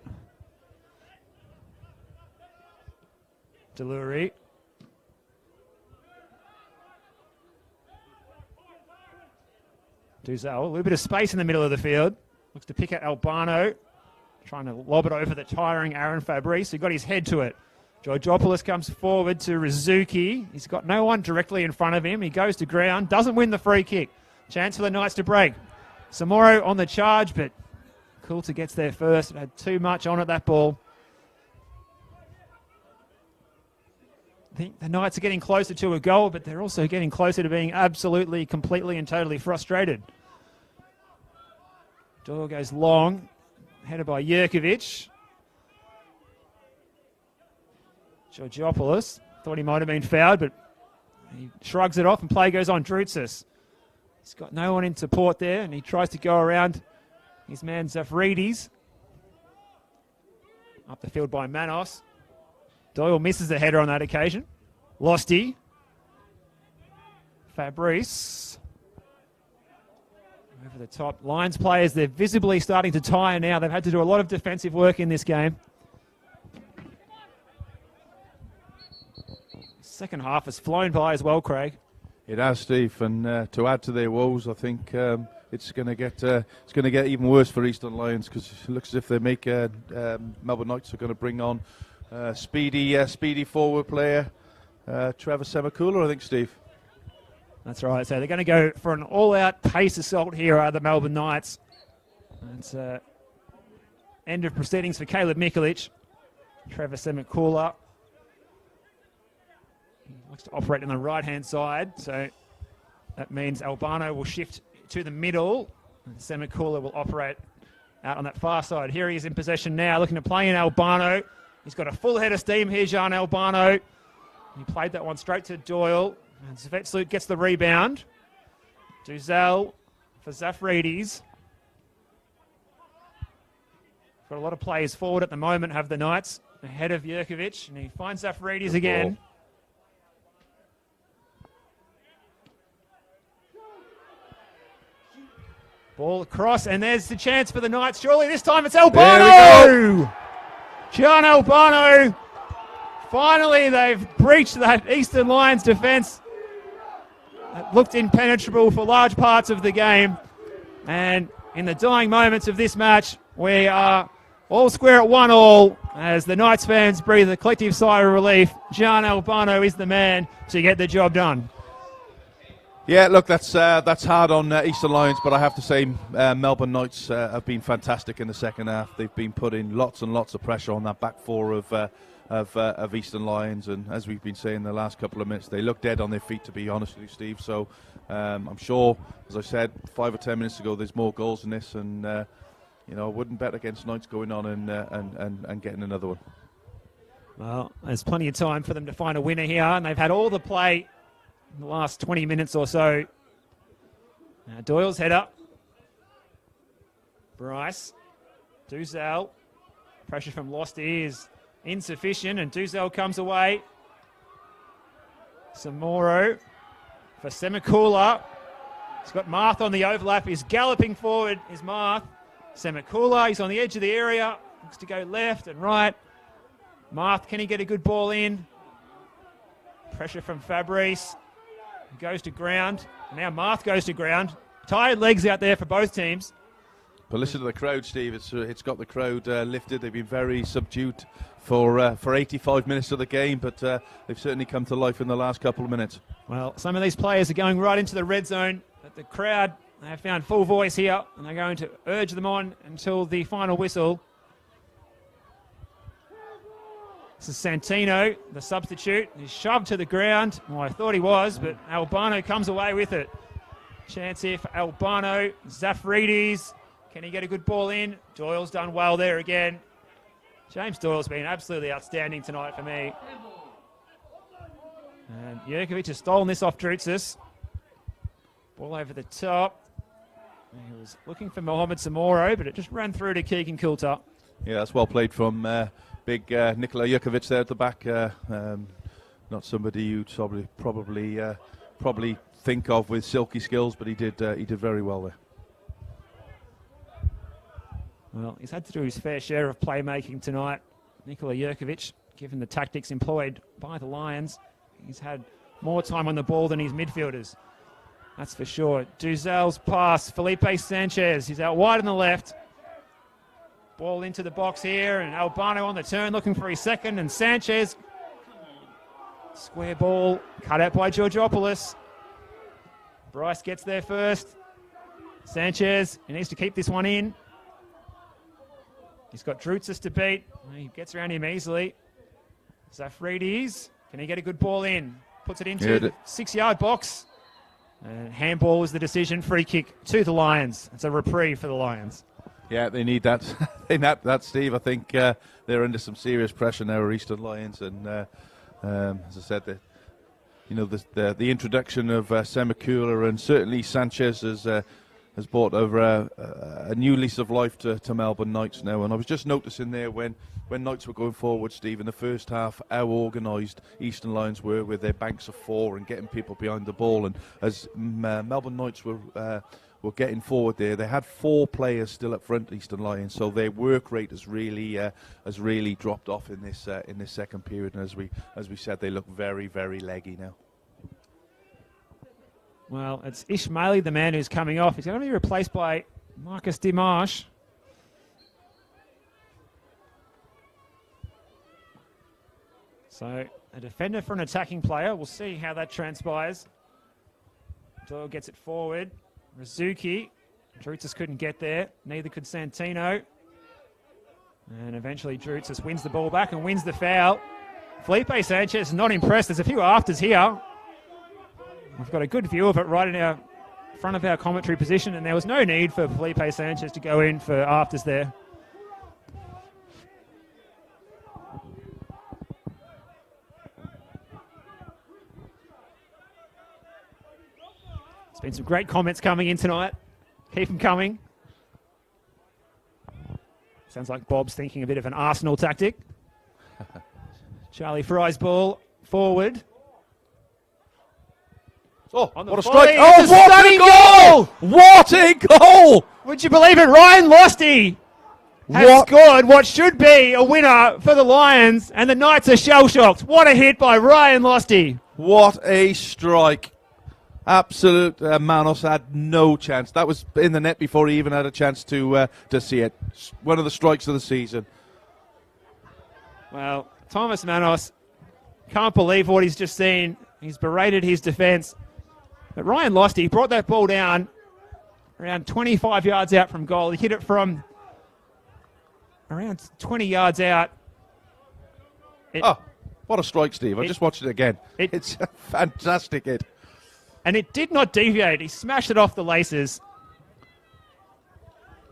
Deluri. Duzel, a little bit of space in the middle of the field. Looks to pick out Albano. Trying to lob it over the tiring Aaron Fabrice. He got his head to it. Georgopoulos comes forward to Rizuki. He's got no one directly in front of him. He goes to ground. Doesn't win the free kick. Chance for the Knights to break. Samoro on the charge, but Coulter gets there first. It had too much on it, that ball. I think the Knights are getting closer to a goal, but they're also getting closer to being absolutely, completely and totally frustrated. Doyle goes long, headed by Jurkovic. Georgopoulos thought he might have been fouled, but he shrugs it off and play goes on. Drutzis. He's got no one in support there, and he tries to go around his man Zafridis. Up the field by Manos. Doyle misses the header on that occasion. Losty. Fabrice. Over the top. Lions players, they're visibly starting to tire now. They've had to do a lot of defensive work in this game. Second half has flown by as well, Craig. It has, Steve, and to add to their woes, I think it's going to get even worse for Eastern Lions, because it looks as if they make Melbourne Knights are going to bring on speedy forward player Trevor Semakula, I think, Steve. That's right. So they're going to go for an all-out pace assault here, are the Melbourne Knights. It's end of proceedings for Caleb Mikulic. Trevor Semakula looks to operate on the right-hand side, so that means Albano will shift to the middle, and Semakula will operate out on that far side. Here he is in possession now, looking to play in Albano. He's got a full head of steam here, Jean Albano. He played that one straight to Doyle, and Svetslut gets the rebound. Duzel for Zafridis. Got a lot of players forward at the moment, have the Knights, ahead of Jurkovic, and he finds Zafridis again. Ball across, and there's the chance for the Knights. Surely this time it's Albano! John Albano. Finally, they've breached that Eastern Lions defence. It looked impenetrable for large parts of the game. And in the dying moments of this match, we are all square at 1-1 as the Knights fans breathe a collective sigh of relief. John Albano is the man to get the job done. Yeah, look, that's hard on Eastern Lions, but I have to say Melbourne Knights have been fantastic in the second half. They've been putting lots and lots of pressure on that back four of Eastern Lions, and as we've been saying the last couple of minutes, they look dead on their feet, to be honest with you, Steve. So I'm sure, as I said 5 or 10 minutes ago, there's more goals in this, and I wouldn't bet against Knights going on and getting another one. Well, there's plenty of time for them to find a winner here, and they've had all the play in the last 20 minutes or so. Now Doyle's header. Bryce. Duzel. Pressure from Lost is insufficient, and Duzel comes away. Samoro for Semakula. He's got Marth on the overlap. He's galloping forward, is Marth. Semakula, he's on the edge of the area. Looks to go left and right. Marth, can he get a good ball in? Pressure from Fabrice. He goes to ground. Now Marth goes to ground. Tired legs out there for both teams. But listen to the crowd, Steve. It's got the crowd lifted. They've been very subdued for 85 minutes of the game, but they've certainly come to life in the last couple of minutes. Well, some of these players are going right into the red zone, but the crowd, they have found full voice here, and they're going to urge them on until the final whistle. This is Santino, the substitute. He's shoved to the ground. Well, I thought he was, but Albano comes away with it. Chance here for Albano. Zafridis. Can he get a good ball in? Doyle's done well there again. James Doyle's been absolutely outstanding tonight for me. And Jurkovic has stolen this off Drutzis. Ball over the top. He was looking for Mohamed Samoro, but it just ran through to Keegan Coulter. Yeah, that's well played from big Nikola Jurkovic there at the back. Not somebody you'd probably think of with silky skills, but he did very well there. Well, he's had to do his fair share of playmaking tonight. Nikola Jurkovic, given the tactics employed by the Lions, he's had more time on the ball than his midfielders. That's for sure. Duzel's pass, Felipe Sanchez. He's out wide on the left. Ball into the box here, and Albano on the turn looking for his second, and Sanchez. Square ball, cut out by Georgopoulos. Bryce gets there first. Sanchez, he needs to keep this one in. He's got Drutzis to beat. He gets around him easily. Zafridis, can he get a good ball in? Puts it into the 6-yard box. And handball was the decision. Free kick to the Lions. It's a reprieve for the Lions. Yeah, they need that. They need that, Steve. I think they're under some serious pressure now, Eastern Lions, and as I said, the introduction of Semakula and certainly Sanchez has brought over a new lease of life to Melbourne Knights now. And I was just noticing there when Knights were going forward, Steve, in the first half, how organised Eastern Lions were with their banks of four and getting people behind the ball. And as Melbourne Knights were getting forward there, they had 4 players still up front, Eastern Lions, so their work rate has really dropped off in this second period. And as we said, they look very, very leggy now. Well, it's Ishmaeli, the man who's coming off. He's going to be replaced by Marcus Dimarsh. So a defender for an attacking player. We'll see how that transpires. Doyle gets it forward. Rizuki. Drutzis couldn't get there. Neither could Santino. And eventually Drutzis wins the ball back and wins the foul. Felipe Sanchez is not impressed. There's a few afters here. We've got a good view of it right in our front of our commentary position, and there was no need for Felipe Sanchez to go in for afters there. There's been some great comments coming in tonight. Keep them coming. Sounds like Bob's thinking a bit of an Arsenal tactic. Charlie Fry's ball forward. Oh, On the what a volley, strike. Oh, it's a what stunning a goal! What a goal! Would you believe it? Ryan Losty has scored what should be a winner for the Lions, and the Knights are shell-shocked. What a hit by Ryan Losty. What a strike. Absolute Manos had no chance. That was in the net before he even had a chance to see it. One of the strikes of the season. Well, Thomas Manos can't believe what he's just seen. He's berated his defence. But Ryan Losty brought that ball down around 25 yards out from goal. He hit it from around 20 yards out. What a strike, Steve. I just watched it again. It's a fantastic hit. And it did not deviate. He smashed it off the laces.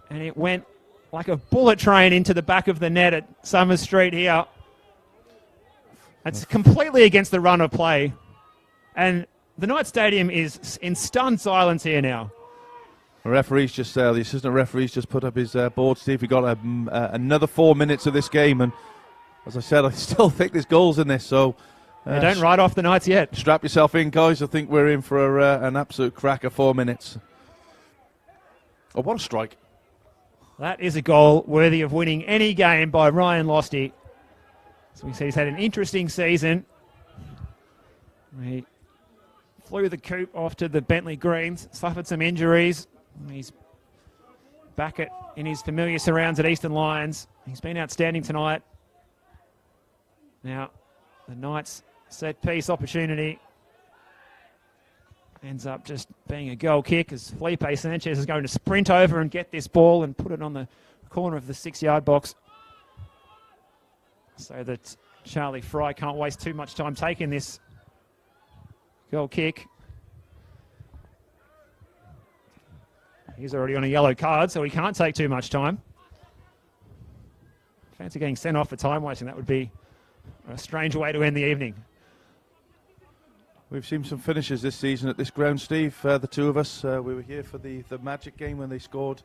And it went like a bullet train into the back of the net at Summers Street here. It's completely against the run of play. And the Knight Stadium is in stunned silence here now. The referee's just the assistant referee's just put up his board, Steve. We got another 4 minutes of this game, and as I said, I still think there's goals in this. So don't write off the Knights yet. Strap yourself in, guys. I think we're in for an absolute cracker 4 minutes. Oh, what a strike! That is a goal worthy of winning any game by Ryan Losty. So we see he's had an interesting season. He flew the coop off to the Bentley Greens, suffered some injuries. He's back in his familiar surrounds at Eastern Lions. He's been outstanding tonight. Now, the Knights set piece opportunity ends up just being a goal kick as Felipe Sanchez is going to sprint over and get this ball and put it on the corner of the 6-yard box so that Charlie Fry can't waste too much time taking this goal kick. He's already on a yellow card, so he can't take too much time. Fancy getting sent off for time wasting. That would be a strange way to end the evening. We've seen some finishes this season at this ground, Steve. The two of us, we were here for the Magic game when they scored,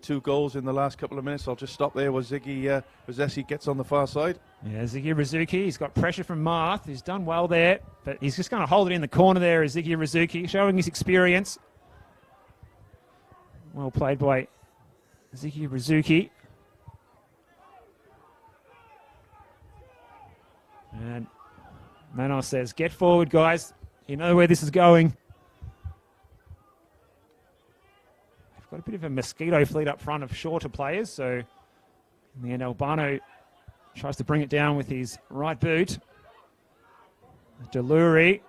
2 goals in the last couple of minutes. I'll just stop there where Ziggy Rizesi gets on the far side. Yeah, Ziggy Rizuki, he's got pressure from Marth. He's done well there, but he's just going to hold it in the corner there as Ziggy Rizuki, showing his experience. Well played by Ziggy Rizuki. And Manos says, get forward, guys. You know where this is going. They've got a bit of a mosquito fleet up front of shorter players, so in the end, Albano tries to bring it down with his right boot. Deluri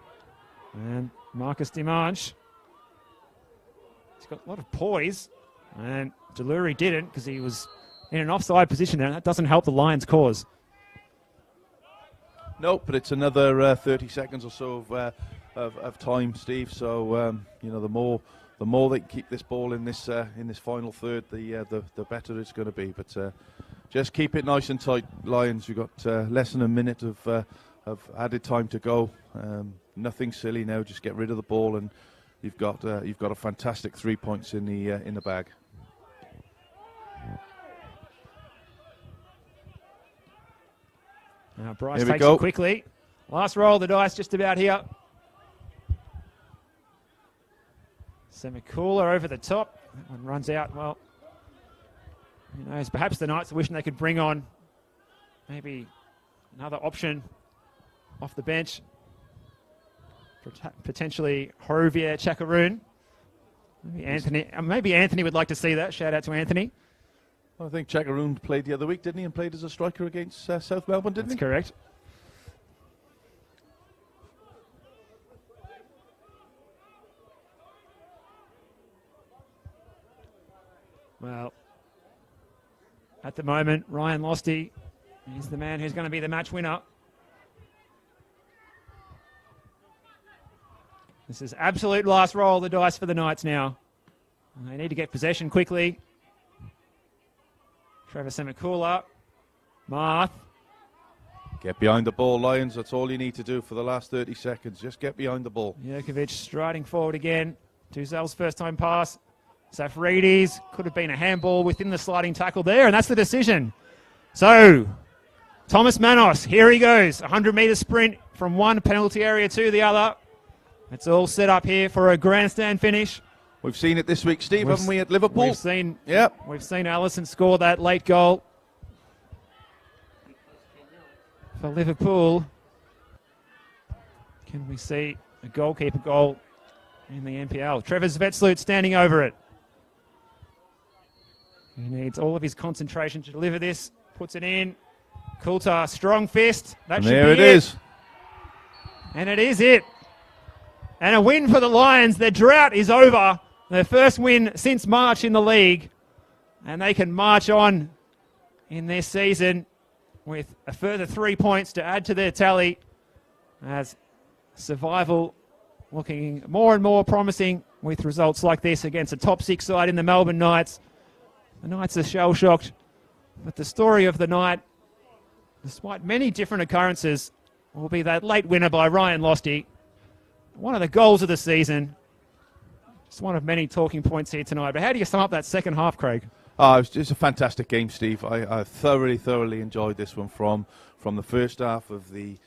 and Marcus Dimanche. He's got a lot of poise, and Deluri didn't because he was in an offside position there, and that doesn't help the Lions' cause. No, but it's another 30 seconds or so of time, Steve. So the more they keep this ball in this final third, the better it's going to be. But just keep it nice and tight, Lions. You've got less than a minute of added time to go. Nothing silly now. Just get rid of the ball, and you've got a fantastic 3 points in the bag. Now Bryce takes it quickly. Last roll of the dice just about here. Semikula over the top. That one runs out. Well, who knows? Perhaps the Knights are wishing they could bring on maybe another option off the bench. Potentially Horuvia Chakaroon. Maybe Anthony would like to see that. Shout out to Anthony. I think Chakaroon played the other week, didn't he? And played as a striker against South Melbourne, didn't he? That's correct. Well, at the moment, Ryan Losty is the man who's going to be the match winner. This is absolute last roll of the dice for the Knights now. They need to get possession quickly. Trevor Semikula. Marth. Get behind the ball, Lions. That's all you need to do for the last 30 seconds. Just get behind the ball. Jerkovic striding forward again. Tuzel's first time pass. Safarides could have been a handball within the sliding tackle there, and that's the decision. So, Thomas Manos, here he goes. 100-metre sprint from one penalty area to the other. It's all set up here for a grandstand finish. We've seen it this week, Steve, haven't we, at Liverpool? We've seen Allison score that late goal for Liverpool. Can we see a goalkeeper goal in the NPL? Trevor Zvetslut standing over it. He needs all of his concentration to deliver this. Puts it in. Coulter, strong fist. That should be it. There it is. And it is it. And a win for the Lions. Their drought is over. Their first win since March in the league. And they can march on in this season with a further 3 points to add to their tally, as survival looking more and more promising with results like this against a top 6 side in the Melbourne Knights. The Knights are shell-shocked, but the story of the night, despite many different occurrences, will be that late winner by Ryan Losty. One of the goals of the season. It's one of many talking points here tonight. But how do you sum up that second half, Craig? It was a fantastic game, Steve. I thoroughly enjoyed this one from the first half of the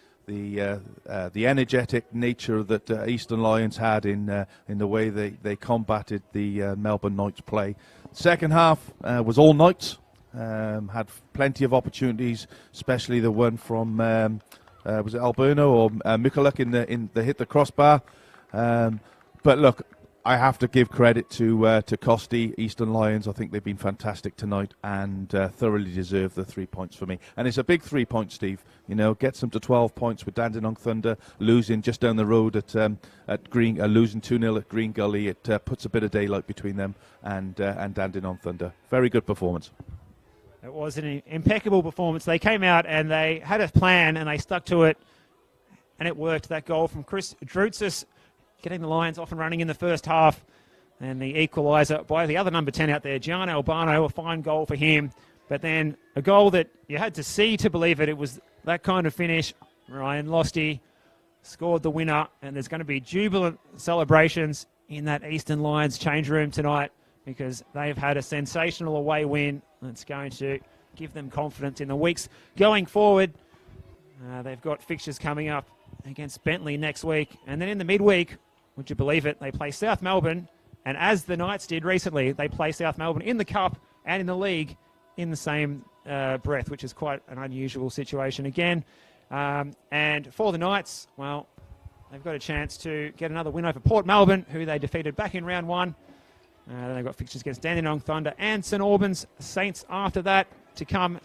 energetic nature that Eastern Lions had in the way they combated the Melbourne Knights play. Second half was all Knights. Had plenty of opportunities, especially the one from was it Alberno or Mikulak in the hit the crossbar. But look, I have to give credit to Costi, Eastern Lions. I think they've been fantastic tonight and thoroughly deserve the 3 points for me. And it's a big 3 points, Steve. You know, gets them to 12 points with Dandenong Thunder losing just down the road at Green, losing 2-0 at Green Gully. It puts a bit of daylight between them and Dandenong Thunder. Very good performance. It was an impeccable performance. They came out and they had a plan and they stuck to it, and it worked. That goal from Chris Drutzis, getting the Lions off and running in the first half, and the equaliser by the other number 10 out there, Gian Albano, a fine goal for him. But then a goal that you had to see to believe it. It was that kind of finish. Ryan Losty scored the winner, and there's going to be jubilant celebrations in that Eastern Lions change room tonight, because they've had a sensational away win that's going to give them confidence in the weeks going forward. They've got fixtures coming up against Bentley next week, and then in the midweek, would you believe it, they play South Melbourne, and as the Knights did recently, they play South Melbourne in the Cup and in the league in the same breath, which is quite an unusual situation again. And for the Knights, well, they've got a chance to get another win over Port Melbourne, who they defeated back in round one. Then they've got fixtures against Dandenong Thunder and St Albans Saints after that to come.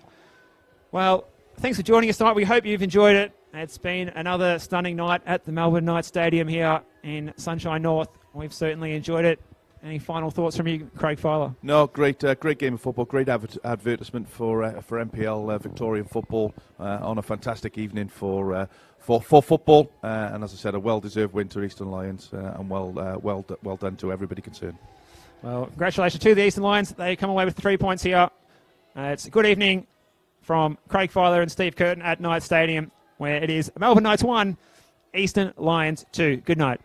Well, thanks for joining us tonight. We hope you've enjoyed it. It's been another stunning night at the Melbourne Knights Stadium here in Sunshine North. We've certainly enjoyed it. Any final thoughts from you, Craig Filer? No, great game of football. Great advertisement for MPL Victorian football on a fantastic evening for football. And as I said, a well-deserved win to Eastern Lions, and well done to everybody concerned. Well, congratulations to the Eastern Lions. They come away with 3 points here. It's a good evening from Craig Filer and Steve Curtin at Knights Stadium, where it is Melbourne Knights 1, Eastern Lions 2. Good night.